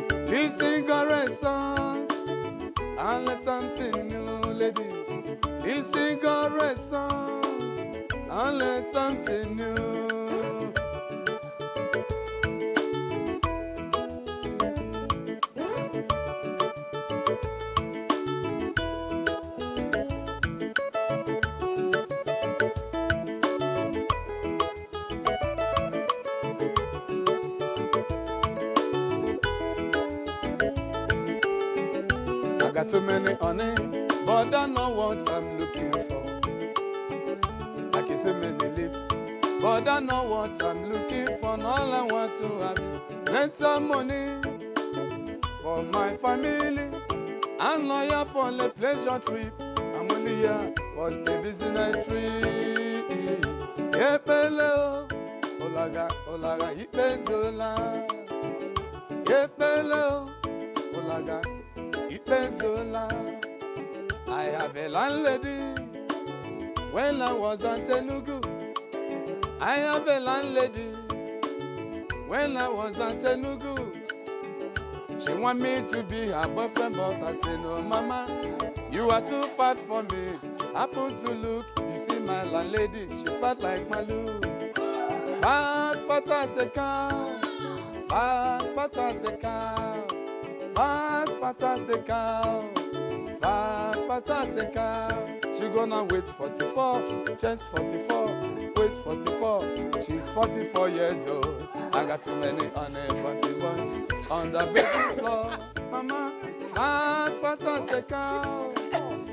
A: Please sing a song, and let something new, lady. Please sing a song, and let something new. Got too many on it, but I know what I'm looking for. I kiss so many lips, but I know what I'm looking for. And all I want to have is plenty money for my family. I'm not here for a pleasure trip. I'm only here for the business trip. Yepele, olaga, olaga, ipezola. Yepele, olaga. I have a landlady. When I was at Enugu, I have a landlady. When I was at Enugu, she want me to be her boyfriend, but I say no, mama, you are too fat for me. Happen to look, you see my landlady, she fat like Malu. Fat, fat as a cow. Fat, fat as a cow. Fat, fat as a cow. Fat, fat as a cow. She gonna wait 44, chest 44, waist 44. She's 44 years old. I got too many on a bunty buns on the baby floor. Mama, fat, fat as a cow.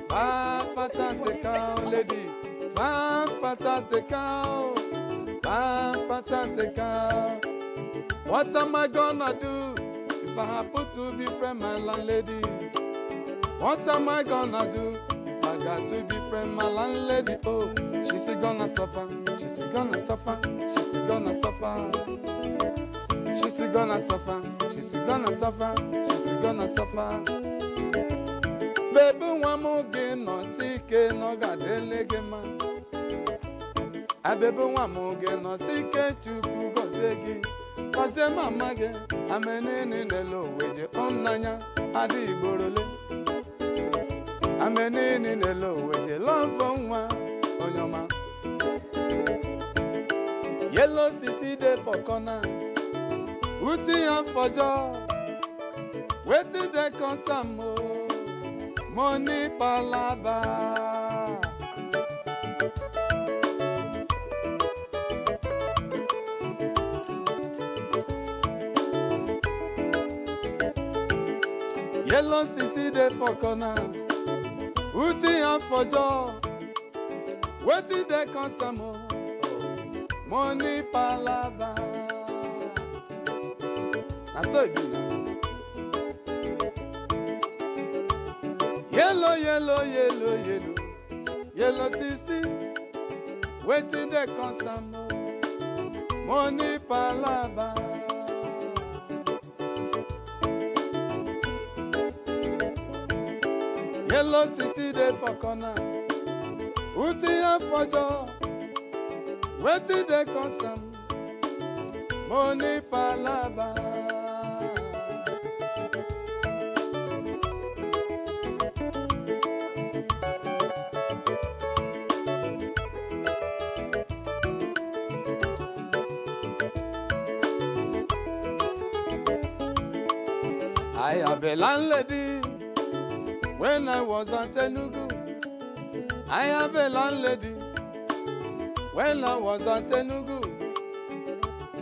A: Fat, fat as a cow, lady. Fat, fat as a cow. Fat, fat as a cow. What am I gonna do if I happen to befriend my landlady? What am I gonna do if I got to befriend my landlady? Oh, she's gonna suffer, she's gonna suffer, she's gonna suffer. She's gonna suffer, she's gonna suffer, she's gonna suffer. Baby, one more game, no sick, no gadelegema. I baby, one more game, no sick, chuku gozegi. Cause mama ge, amenene nelo weje onanya, adi borole. Amenene nelo weje love nwa, onyoma. Yellow sisi de for corner, uti and for job. Waiting they come some more, money palaba. Yellow sisi de for corner, uti and for job. Waiting they come some more, money palaba. I saw it. Yellow, yellow, yellow, yellow, yellow sisi. Waiting they come some more, money palaba. Yellow sisi dey for corner, uti and for job. Waiting dey come some, money palaba. I have a landlady. When I was at Enugu, I have a landlady. When I was at Enugu,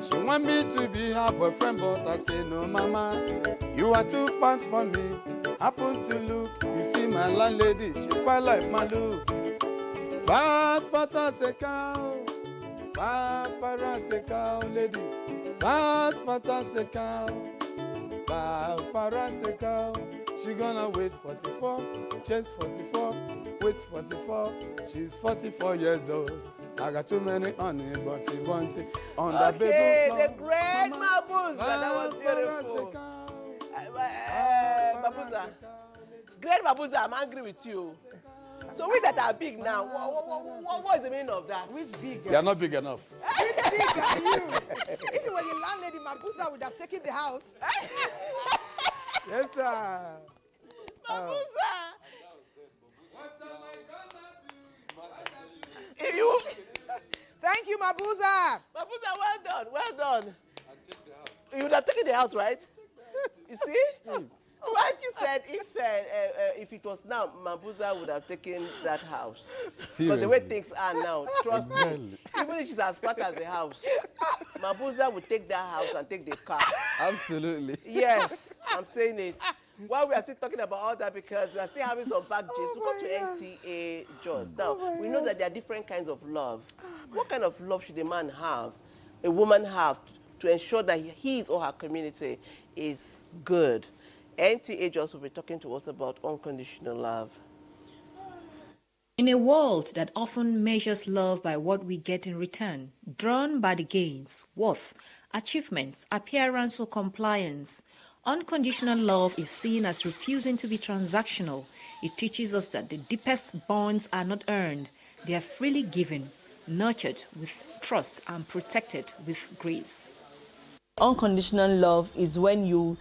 A: she want me to be her boyfriend, but I say no, mama, you are too fat for me. Happen to look, you see my landlady, she fat like Malu. Fat, fat as a cow. Fat, fat as a cow, lady. Fat, fat as a cow. Fat, fat as a cow. She gonna wait 44, chase 44, wait 44. She's 44 years old. I got too many honey, bunty, bunty on the baby floor.
B: Okay, the great Mabuza. That was beautiful. Mabuza. Great Mabuza, I'm angry with you. So we that are big now, what is the meaning of that?
C: Which big?
A: They are not big enough.
C: Which big are you? If you were the landlady, Mabuza would have taken the house.
A: Yes, sir.
B: Mabuza. If you...
C: Thank you, Mabuza.
B: Mabuza, well done, well done. You would have taken the house, right? You see? Like you said, if it was now, Mabuza would have taken that house.
K: Seriously?
B: But the way things are now, trust me, even if she's as fat as the house, Mabuza would take that house and take the car.
K: Absolutely.
B: Yes, I'm saying it. While we are still talking about all that, because we are still having some packages, we go to NTA Just. Now, we know that there are different kinds of love. What kind of love should a man have, a woman have, to ensure that his or her community is good? NTA Just will be talking to us about unconditional love.
P: In a world that often measures love by what we get in return, drawn by the gains, worth, achievements, appearance or compliance, unconditional love is seen as refusing to be transactional. It teaches us that the deepest bonds are not earned, they are freely given, nurtured with trust and protected with grace.
Q: Unconditional love is when you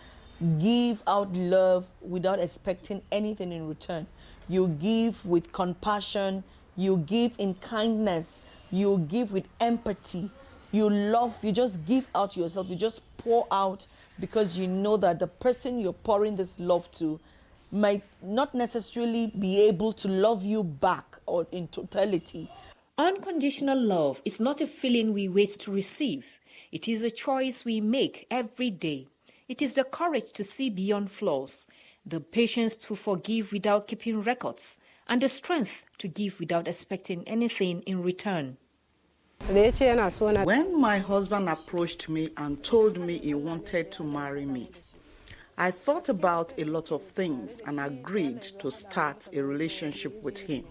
Q: give out love without expecting anything in return. You give with compassion, you give in kindness, you give with empathy, you love, you just give out yourself, you just pour out because you know that the person you're pouring this love to might not necessarily be able to love you back or in totality.
P: Unconditional love is not a feeling we wait to receive. It is a choice we make every day. It is the courage to see beyond flaws, the patience to forgive without keeping records, and the strength to give without expecting anything in return.
R: When my husband approached me and told me he wanted to marry me, I thought about a lot of things and agreed to start a relationship with him.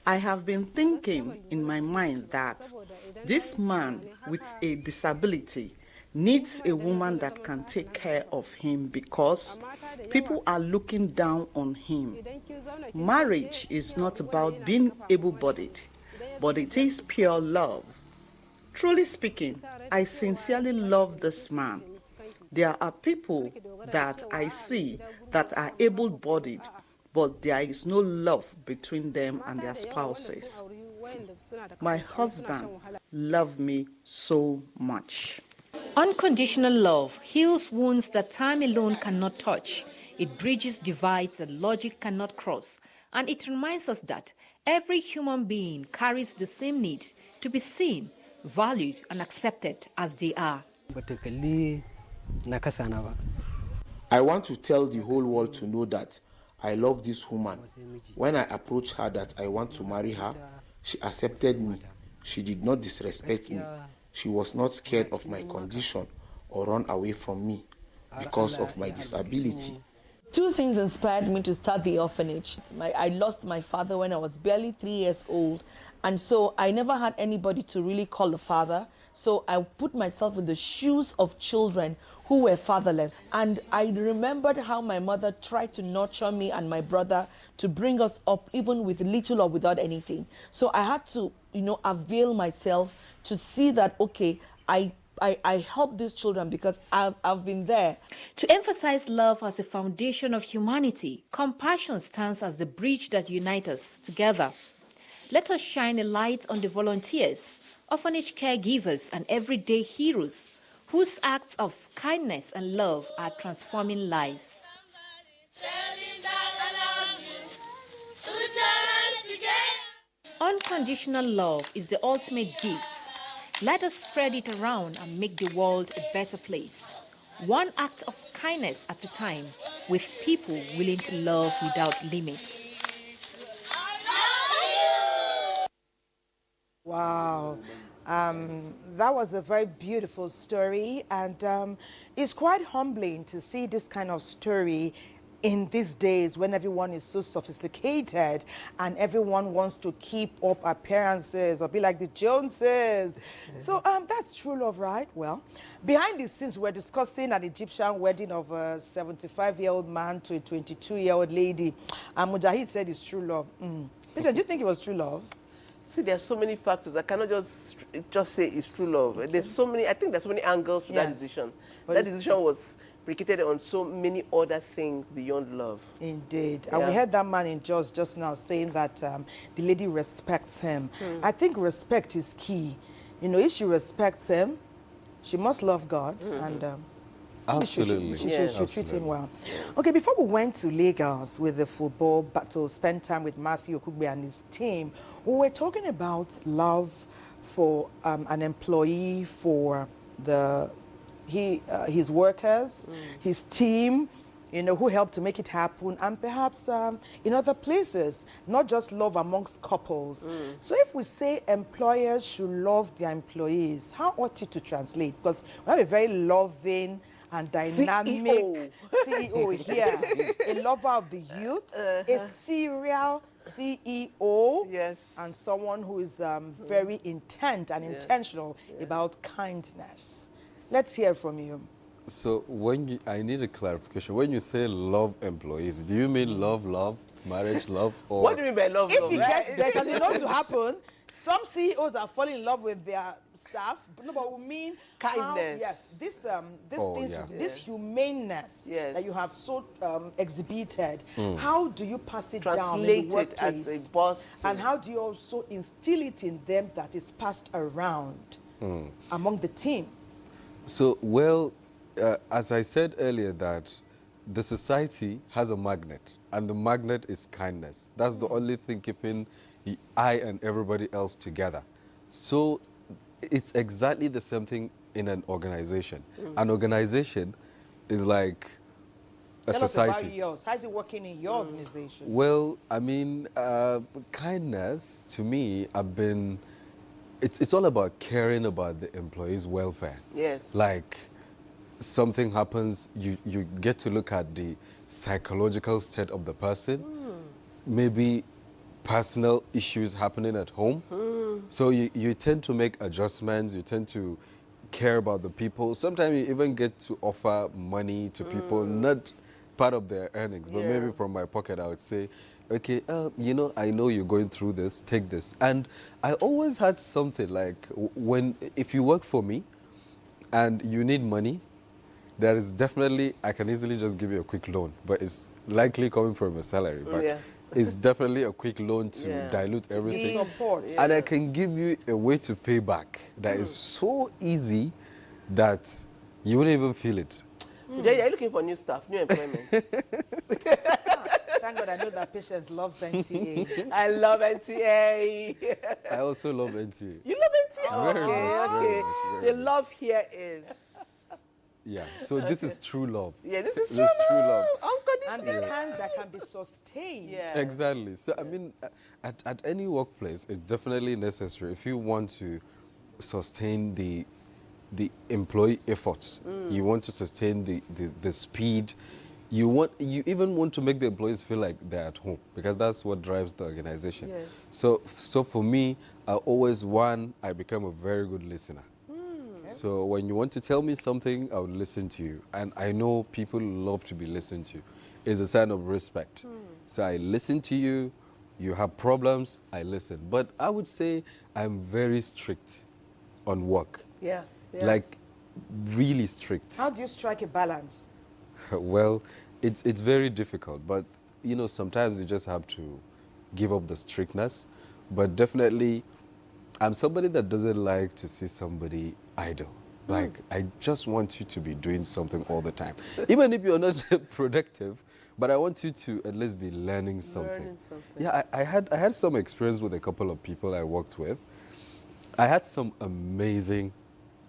R: I have been thinking in my mind that this man with a disability needs a woman that can take care of him because people are looking down on him. Marriage is not about being able-bodied, but it is pure love. Truly speaking, I sincerely love this man. There are people that I see that are able-bodied, but there is no love between them and their spouses. My husband loves me so much.
P: Unconditional love heals wounds that time alone cannot touch. It bridges divides that logic cannot cross. And it reminds us that every human being carries the same need to be seen, valued, and accepted as they are.
S: I want to tell the whole world to know that I love this woman. When I approached her that I want to marry her, she accepted me. She did not disrespect me. She was not scared of my condition or run away from me because of my disability.
Q: Two things inspired me to start the orphanage. I lost my father when I was barely 3 years old, and so I never had anybody to really call a father. So I put myself in the shoes of children who were fatherless. And I remembered how my mother tried to nurture me and my brother to bring us up even with little or without anything. So I had to, avail myself to see that, okay, I help these children because I've been there.
P: To emphasize love as a foundation of humanity, compassion stands as the bridge that unites us together. Let us shine a light on the volunteers, orphanage caregivers, and everyday heroes whose acts of kindness and love are transforming lives. Unconditional love is the ultimate gift. Let us spread it around and make the world a better place. One act of kindness at a time, with people willing to love without limits.
C: Wow. That was a very beautiful story, and it's quite humbling to see this kind of story in these days when everyone is so sophisticated and everyone wants to keep up appearances or be like the Joneses. So that's true love, right? Well, behind the scenes, we're discussing an Egyptian wedding of a 75-year-old man to a 22-year-old lady. And Mujahid said it's true love. Peter, do you think it was true love?
B: See, there are so many factors. I cannot just say it's true love. There's so many, I think there's so many angles to that decision.
C: But
B: that decision was predicated on so many other things beyond love.
C: Indeed. And we heard that man in just now saying that the lady respects him. I think respect is key. You know, if she respects him, she must love God. And
K: absolutely.
C: She should treat him well. Okay, before we went to Lagos with the football to spend time with Matthew Okugbe and his team, we were talking about love for an employee, for his workers, his team, you know, who helped to make it happen, and perhaps in other places, not just love amongst couples. So if we say employers should love their employees, how ought it to translate? Because we have a very loving and dynamic CEO here, a lover of the youth, a serial CEO, and someone who is very intent and intentional about kindness. Let's hear from you.
K: So I need a clarification. When you say love employees, do you mean love, marriage, love, or?
B: What do you mean by love?
C: If he gets there, because you know to happen, some CEOs are falling in love with their staff, but we mean
B: kindness.
C: This humaneness that you have so exhibited. How do you pass it down in the workplace?
B: Translate it as a boss.
C: And how do you also instill it in them that is passed around among the team?
K: So, well, as I said earlier, that the society has a magnet, and the magnet is kindness. That's the only thing keeping I and everybody else together. So it's exactly the same thing in an organization. An organization is like a society.
C: Tell us about yours. How is it working in your organization?
K: Well, I mean, kindness, to me, it's all about caring about the employees' welfare.
B: Yes.
K: Like, something happens, you get to look at the psychological state of the person, maybe personal issues happening at home. So you tend to make adjustments, you tend to care about the people. Sometimes you even get to offer money to people, not part of their earnings, but maybe from my pocket I would say, okay, you know, I know you're going through this, take this. And I always had something like, if you work for me and you need money, there is definitely, I can easily just give you a quick loan, but it's likely coming from a salary. But it's definitely a quick loan to dilute everything.
C: Support.
K: And I can give you a way to pay back that is so easy that you wouldn't even feel it.
B: Are you looking for new staff, new employment?
C: Thank God I know that Patience loves NTA.
B: I love NTA.
K: I also love NTA.
B: You love NTA? Okay. The love here is...
K: Yeah, so this is true love.
B: Yeah, this is true love.
C: And the kind that can be sustained.
B: Yeah.
K: Exactly. So, I mean, at any workplace, it's definitely necessary. If you want to sustain the employee efforts, you want to sustain the speed, you even want to make the employees feel like they're at home, because that's what drives the organization.
B: Yes.
K: So for me, I become a very good listener. So when you want to tell me something, I will listen to you. And I know people love to be listened to. It's a sign of respect. So I listen to you. You have problems, I listen. But I would say I'm very strict on work.
C: Yeah.
K: Like, really strict.
C: How do you strike a balance?
K: Well, it's very difficult. But, you know, sometimes you just have to give up the strictness. But definitely, I'm somebody that doesn't like to see somebody idle. Like, I just want you to be doing something all the time. Even if you're not productive, but I want you to at least be learning something. Yeah, I had some experience with a couple of people I worked with. I had some amazing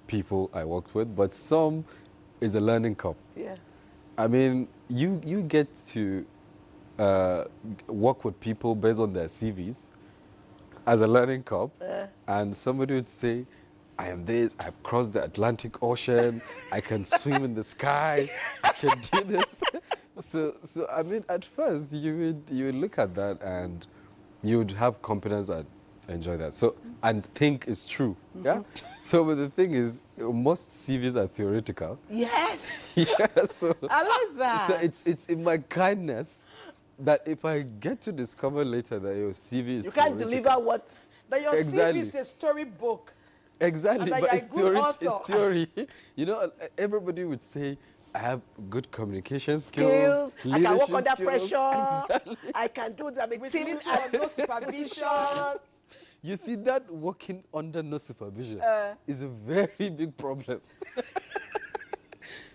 K: people I worked with, but some is a learning curve.
B: Yeah.
K: I mean, you get to work with people based on their CVs as a learning curve, and somebody would say, I am this, I've crossed the Atlantic Ocean, I can swim in the sky, I can do this. So I mean, at first you would look at that and you would have confidence and enjoy that. So and think it's true. Yeah. So but the thing is, most CVs are theoretical.
B: Yes.
K: Yeah. So
B: I like that.
K: So it's in my kindness that if I get to discover later that your CV is
B: you can't
K: theoretical,
B: deliver what.
C: That your
K: Exactly.
C: CV is a storybook.
K: Exactly,
C: And that
K: but
C: you're a good
K: it's
C: author.
K: theory. You know, everybody would say, I have good communication
B: Skills, I can work
K: leadership
B: under
K: skills."
B: pressure,
K: Exactly.
B: I can do that with team
C: little or no supervision.
K: You see, that working under no supervision is a very big problem.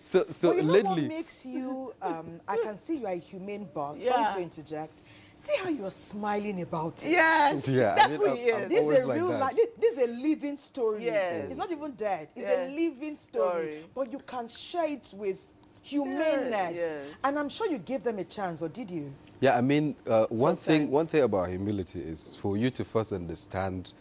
K: So
C: But you know
K: lately,
C: what makes you, I can see you are a humane boss.
B: Yeah.
C: Sorry to interject. See how you are smiling about it.
B: Yes,
K: Yeah, I
B: that's
K: mean,
B: who
K: I'm-
B: he
K: I'm
B: is.
C: This is
K: always
C: a
K: like
C: real
K: that.
C: life. This is a living story.
B: Yes.
C: It's not even dead. It's
B: Yeah.
C: a living story. But you can share it with humaneness.
B: Yes.
C: And I'm sure you gave them a chance, or did you?
K: yeah, I mean, one thing
C: Sometimes.
K: about humility is for you to first understand,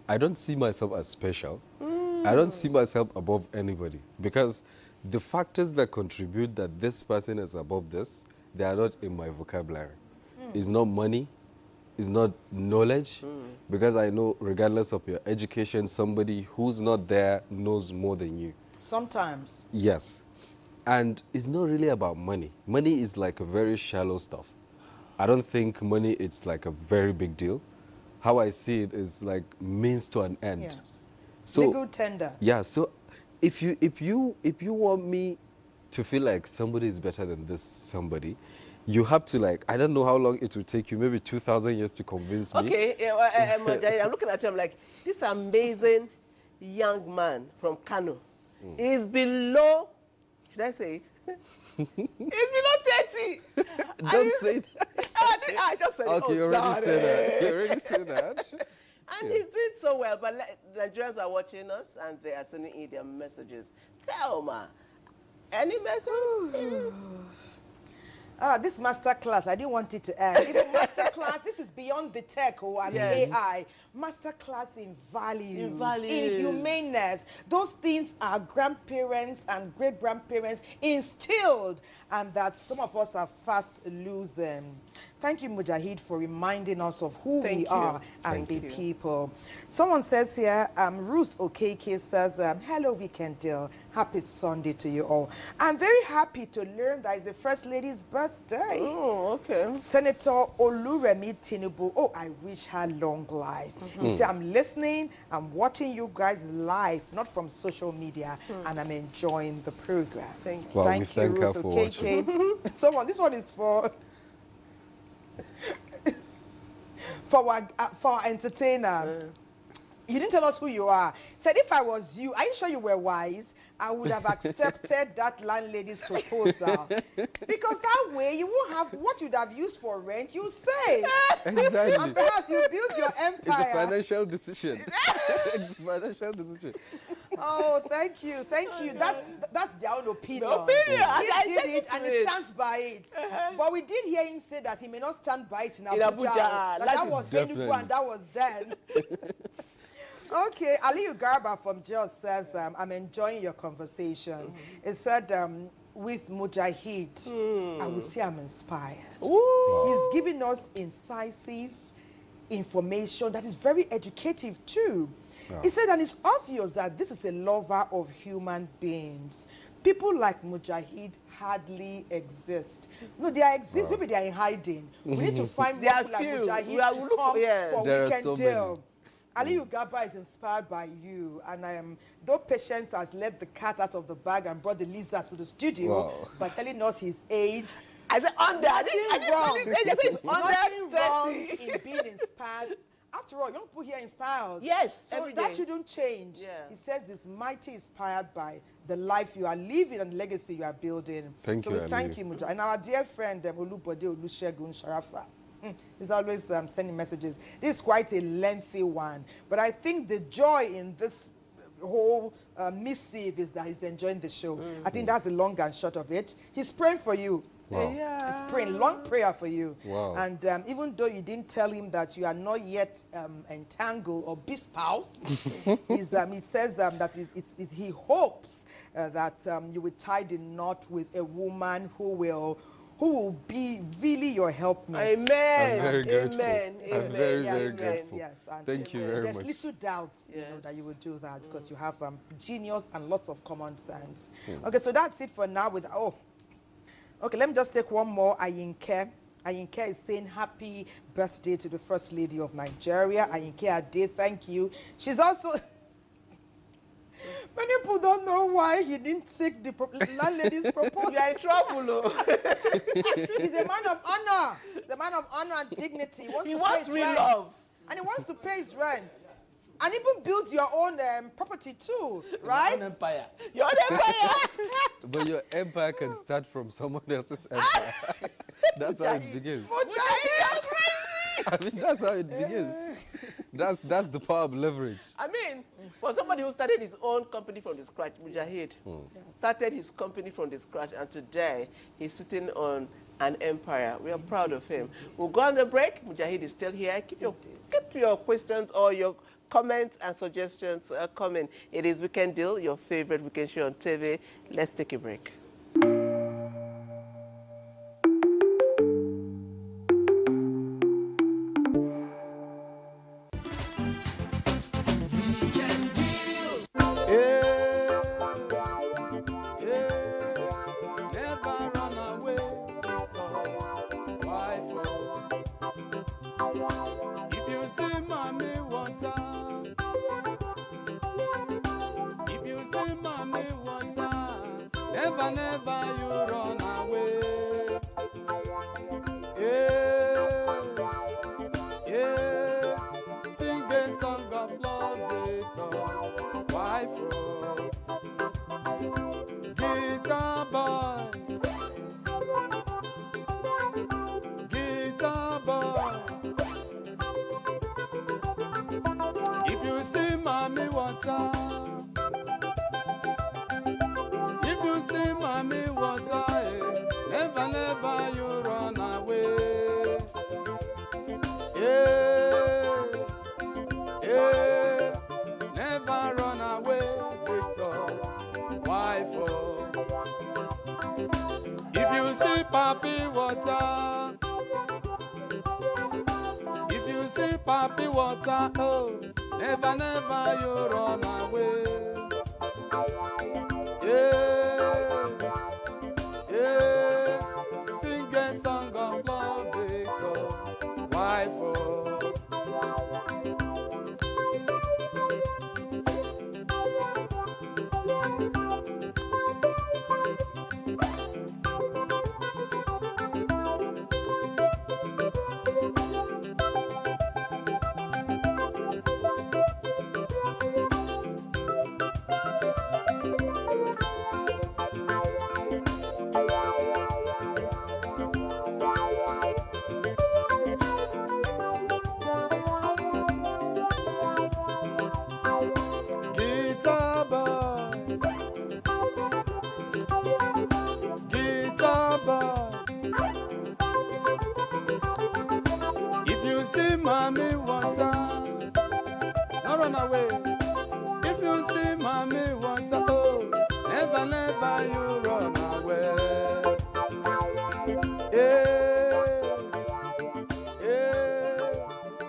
K: I don't see myself as special. I don't see myself above anybody because the factors that contribute that this person is above this, they are not in my vocabulary. It's not money, it's not knowledge, because I know regardless of your education, somebody who's not there knows more than you.
C: Sometimes.
K: Yes. And it's not really about money. Money is like a very shallow stuff. I don't think money it's like a very big deal. How I see it is like means to an end.
C: Yes.
K: So
C: Legal tender.
K: yeah, so if you want me to feel like somebody is better than this somebody, you have to like, I don't know how long it will take you, maybe 2,000 years to convince me.
B: Okay, yeah, I'm looking at him like, this amazing young man from Kano is below, should I say it? He's below 30.
K: Don't say that.
B: I just said
K: Okay,
B: it.
K: you
B: Oh,
K: already
B: sorry.
K: said that. You already said that.
B: And he's doing so well, but Nigerians are watching us and they are sending in their messages. Tell ma, any message?
C: This master class, I didn't want it to end. It's a master class. This is beyond the tech and
B: Yes.
C: AI. Master class in values,
B: In values.
C: in humaneness. Those things our grandparents and great-grandparents instilled, and that some of us are fast losing. Thank you, Mujahid, for reminding us of who
B: Thank
C: we
B: you.
C: are as
B: Thank
C: a
B: you.
C: people. Someone says here, Ruth Okeke says, hello, Weekend Deal. Happy Sunday to you all. I'm very happy to learn that it's the First Lady's birthday.
B: Oh, okay.
C: Senator Oluremi Tinubu. Oh, I wish her long life. You see, I'm listening, I'm watching you guys live, not from social media, and I'm enjoying the program.
B: Thank you.
K: Well, we
C: Thank you,
K: thank her
C: Ruth
K: for
C: Okeke. This one is for for our entertainer. You didn't tell us who you are. Said if I was you, are you sure you were wise? I would have accepted that landlady's proposal. Because that way you won't have what you'd have used for rent, you save.
K: Exactly.
C: And perhaps you build your
K: It's a
C: empire.
K: financial decision. It's a financial decision.
C: Oh, thank you, thank you. That's their own opinion.
B: Opinion.
C: He
B: I
C: did
B: take
C: it
B: it
C: and
B: to
C: he
B: it.
C: stands by it. But we did hear him say that he may not stand by it in Abuja.
B: Abuja.
C: That
B: That is
C: was
K: definitely.
C: Enugu and that was then. Okay, Aliyu Garba from Jos says, I'm enjoying your conversation. It said, with Mujahid, I would say I'm inspired.
B: Ooh.
C: He's giving us incisive information that is very educative too. He said, and it's obvious that this is a lover of human beings. People like Mujahid hardly exist. No, they exist. Maybe they are in hiding. We need to find
B: There are
C: people like
B: few.
C: Mujahid
B: We are
C: to
B: looking
C: come
B: for- yes.
C: for
K: There are
C: Weekend
K: so
C: Deal. Aliyu Gaba is inspired by you, and though Patience has let the cat out of the bag and brought the lizard to the studio
K: Wow.
C: by telling us his age.
B: I said under. I didn't
C: wrong.
B: say it's
C: Nothing
B: under
C: wrong
B: 30.
C: in being inspired. After all, young people here inspire us.
B: Yes,
C: so
B: every
C: that
B: day.
C: shouldn't change.
B: Yeah.
C: He says he's mighty inspired by the life you are living and the legacy you are building.
K: Thank
C: so
K: you,
C: we thank
K: Aliyu.
C: you, Muja. And our dear friend, Olubode Olusegun Sharafa. He's always sending messages. This is quite a lengthy one, but I think the joy in this whole missive is that he's enjoying the show. I think that's the long and short of it. He's praying for you.
K: Wow.
C: He's praying, long prayer for you.
K: Wow.
C: And even though you didn't tell him that you are not yet entangled or bespoused, he says that he hopes that you will tie the knot with a woman who will who will be really your helpmate.
B: Amen.
K: I'm very grateful.
B: Amen.
K: I'm very,
C: Yes,
K: very
C: yes,
K: grateful.
C: yes. And
K: Thank you very
C: there's
K: much.
C: little doubts that you will do that because you have genius and lots of common sense. Okay, so that's it for now. Okay, let me just take one more. Ayinke. Ayinke is saying happy birthday to the First Lady of Nigeria. Ayinke Ade, thank you. She's also... Many people don't know why he didn't take the landlady's proposal.
B: You are in trouble.
C: He's a man of honor. The man of honor and dignity.
B: He wants real love.
C: And he wants to pay his rent. And even build your own property too, right?
B: Your own empire. Your own empire.
K: But your empire can start from someone else's empire. That's how it begins. I mean, that's how it begins. That's the power of leverage.
B: I mean, for somebody who started his own company from the scratch, Mujahid started his company from the scratch, and today he's sitting on an empire. We are proud of him. We'll go on the break. Mujahid is still here. Keep your questions or your comments and suggestions coming. It is Weekend Deal, your favorite weekend show on TV. Let's take a break.
A: Never, never you run away. Sing a song of love, wife. Guitar boy, guitar boy. If you see mommy water. If you see mommy water, never, never you run away. Never run away, Victor, wife. If you see papi water, if you see papi water, oh, never, never you run away. Sing a song of love, Victor, wife. Mommy water, no run away. If you see mommy water, oh, never, never you run away.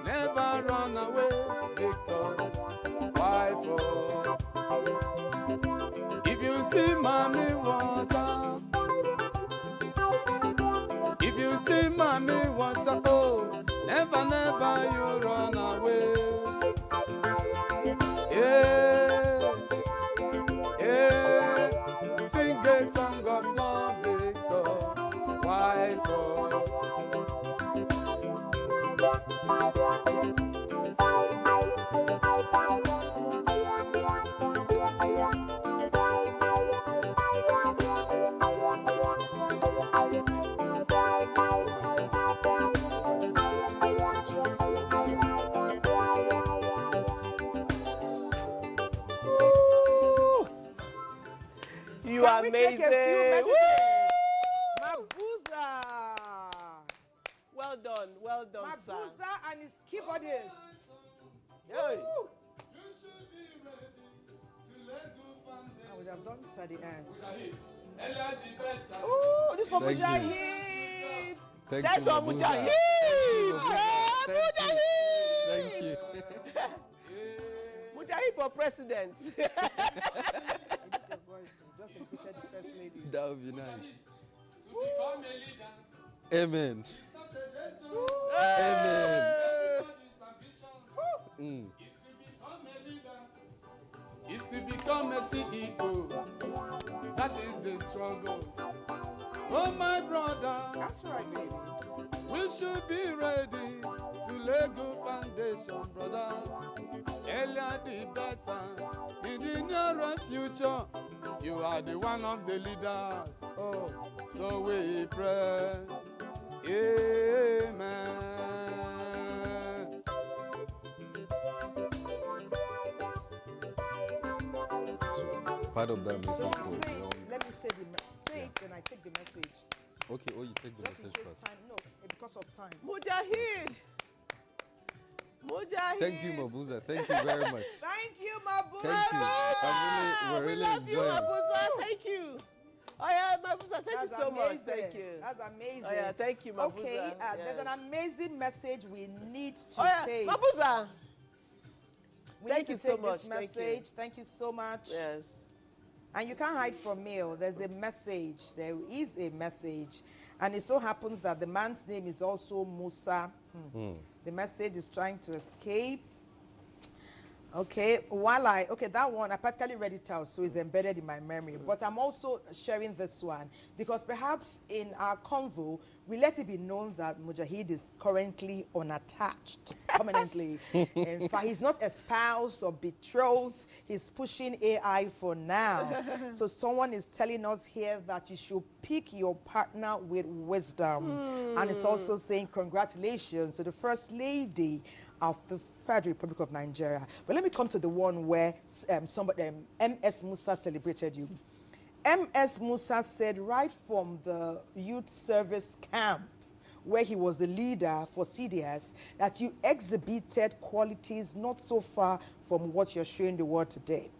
A: Never run away, Victor, wife. If you see mommy water, if you see mommy water, oh, never, never you run away. Sing a song of love, Victor, wife.
B: You are amazing.
C: Mabuza.
B: Well done, sir.
C: Mabuza and his keyboardists.
B: Hey.
C: I would have done this at the end. Ooh, this for Mujahid.
K: Thank
B: That's
K: you,
B: what
K: Mabuza.
B: Mujahid!
K: Thank you.
B: Mujahid for president.
C: Just invited the first lady.
K: That would be nice. Amen. Amen. Mm.
A: Is to become a CEO. That is the struggle. Oh, my brother.
C: That's right, baby.
A: We should be ready to lay good foundation, brother. Earlier the better. In the nearer future, you are the one of the leaders. Oh, so we pray. Amen.
K: Part of that message.
C: Let me say it, then I take the message.
K: Okay, you take the
C: Just in
K: message
C: case
K: first.
C: time, no, because of time.
B: Mujahid! Mujahid!
K: Thank you, Mabuza. Thank you very much.
C: Thank you, Mabuza.
K: Thank you. We're really
B: love you,
K: enjoying.
B: Mabuza. Thank you. Oh yeah, Mabuza, thank you so much. Thank you.
C: That's amazing.
B: Oh yeah, thank you, Mabuza.
C: Okay, there's an amazing message we need to take.
B: Mabuza.
C: We
B: Thank
C: need
B: you
C: to
B: so
C: take
B: much.
C: this
B: Thank you.
C: message. Thank you so much.
B: Yes.
C: And you can't hide from me. There's a message. There is a message. And it so happens that the man's name is also Musa. The message is trying to escape. Okay, that one, I practically read it out, so it's embedded in my memory. But I'm also sharing this one because perhaps in our convo, we let it be known that Mujahid is currently unattached permanently. In fact, he's not espoused or betrothed. He's pushing AI for now. So someone is telling us here that you should pick your partner with wisdom. And it's also saying congratulations to the First Lady of the Federal Republic of Nigeria. But let me come to the one where M.S. Musa celebrated you. M.S. Musa said right from the youth service camp, where he was the leader for CDS, that you exhibited qualities not so far from what you're showing the world today.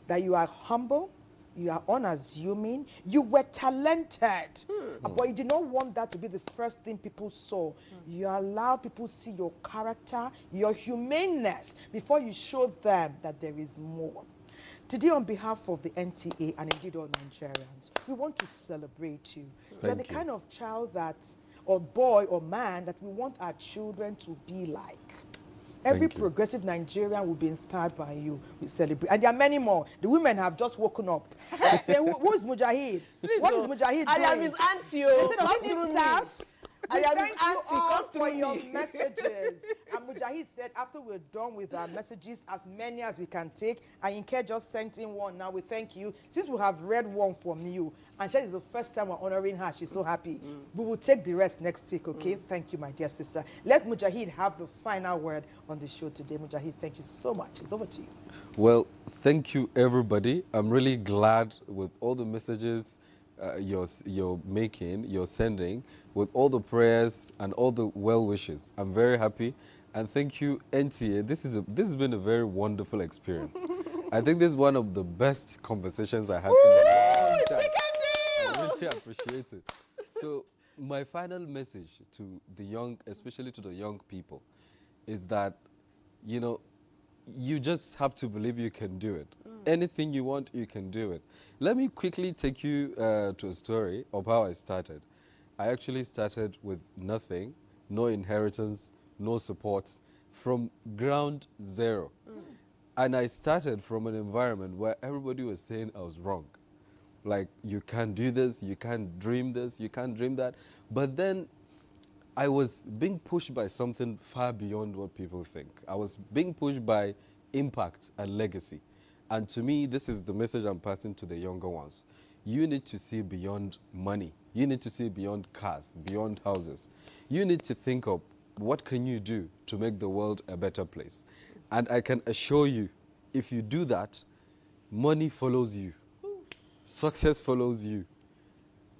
C: That you are humble, you are unassuming, you were talented, but you did not want that to be the first thing people saw. You allow people to see your character, your humaneness, before you show them that there is more. Today, on behalf of the NTA and indeed all Nigerians, we want to celebrate you. You're the kind of child that, or boy or man, that we want our children to be like. Every progressive Nigerian will be inspired by you. We celebrate. And there are many more. The women have just woken up. They say, who is Mujahid? What is Mujahid doing?
B: I am his auntie.
C: Instead of giving staff,
B: I am his
C: thank you
B: auntie.
C: all
B: Come
C: for
B: through
C: your
B: me.
C: messages. And Mujahid said, after we're done with our messages, as many as we can take, and Inke just sent in one now. We thank you. Since we have read one from you, and she is the first time we're honoring her, she's so happy. We will take the rest next week, okay? Thank you, my dear sister. Let Mujahid have the final word on the show today. Mujahid, thank you so much. It's over to you.
K: Well, thank you, everybody. I'm really glad with all the messages you're making, you're sending, with all the prayers and all the well wishes. I'm very happy. And thank you, NTA. This has been a very wonderful experience. I think this is one of the best conversations I had in a long time. I really appreciate it. So my final message to the young, especially to the young people, is that, you know, you just have to believe you can do it. Anything you want, you can do it. Let me quickly take you to a story of how I started. I actually started with nothing, no inheritance, no support, from ground zero. And I started from an environment where everybody was saying I was wrong. Like, you can't do this, you can't dream this, you can't dream that. But then I was being pushed by something far beyond what people think. I was being pushed by impact and legacy. And to me, this is the message I'm passing to the younger ones. You need to see beyond money. You need to see beyond cars, beyond houses. You need to think of what can you do to make the world a better place. And I can assure you, if you do that, money follows you. Success follows you.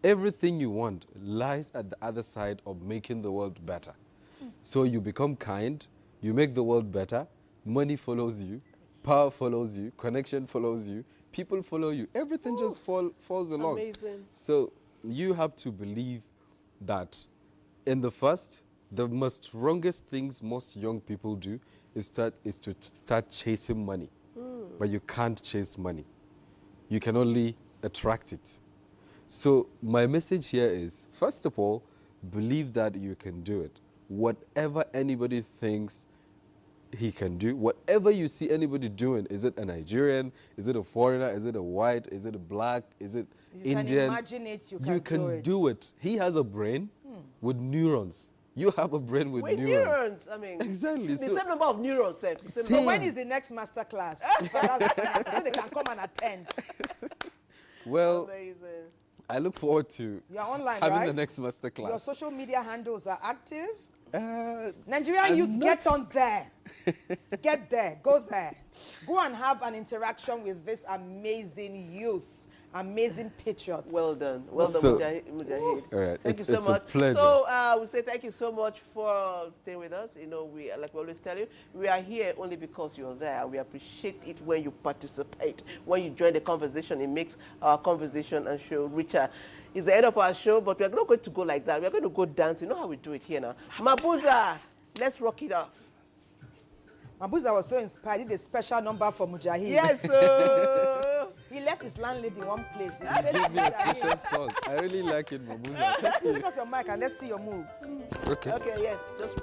K: Everything you want lies at the other side of making the world better. So you become kind, you make the world better, money follows you, power follows you, connection follows you, people follow you. Everything just falls along.
B: Amazing.
K: So you have to believe that In the first, the most strongest things most young people do is to start chasing money. But you can't chase money. You can only attract it. So my message here is, first of all, believe that you can do it. Whatever anybody thinks he can do, whatever you see anybody doing, is it a Nigerian, is it a foreigner, is it a white, is it a black, is it Indian?
C: You can imagine it, you can
K: do it. He has a brain with neurons. You have a brain with neurons.
B: I mean,
K: exactly.
B: The same number of neurons.
C: So when is the next master class? So they can come and attend.
K: Well,
B: amazing.
K: I look forward to
C: You're online,
K: having
C: right?
K: the next master class.
C: Your social media handles are active? Nigerian youth, get on there. Get there. Go there. Go and have an interaction with this amazing youth. Amazing patriots.
B: Well done. Well done, Mujahid.
K: All right.
B: Thank you so much.
K: It's a pleasure.
B: So we say thank you so much for staying with us. You know, we, like we always tell you, we are here only because you're there. We appreciate it when you participate, when you join the conversation. It makes our conversation and show richer. It's the end of our show, but we are not going to go like that. We are going to go dance. You know how we do it here now. Mabuza, let's rock it off.
C: Mabuza was so inspired. He did a special number for Mujahid.
B: Yes, sir.
C: He left his landlady in one place.
K: Give me a special song. I really like it, Mabuza. Thank
C: Please
K: you.
C: take off your mic and let's see your moves.
K: Okay.
B: Okay, yes. Just.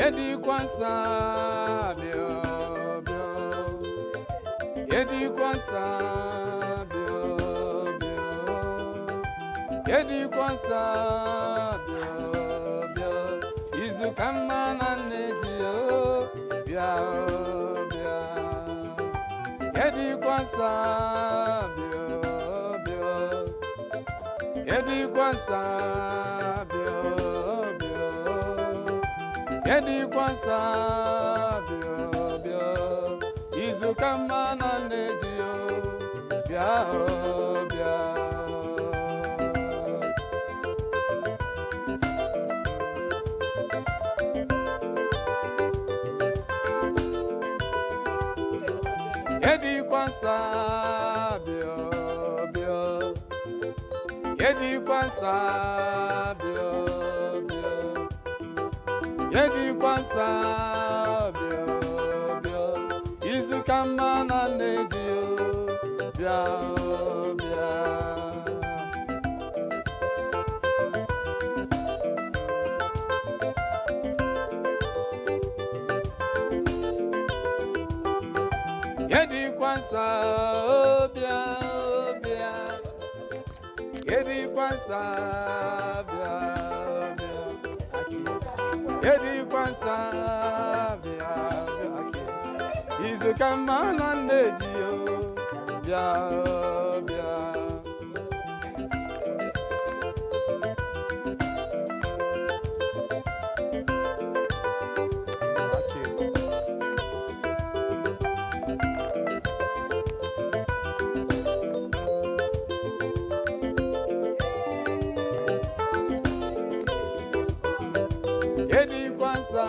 A: Yedi kwansa bio bio, yedi kwansa bio bio, yedi kwansa bio bio, izu kama na nedio bia bia, yedi kwansa bio bio, yedi kwansa bio bio. Yedi kwansa bio bio, izu kama na nedio bia bia. Yedi kwansa bio bio, yedi kwansa bio bio. Yedi kwansa bio bio, izu kama na nedio bia bia. Yedi kwansa bia bia, yedi kwansa bia bia. Yedi kwansa bia bia, izu kama na nedio bia bia. Yedi kwansa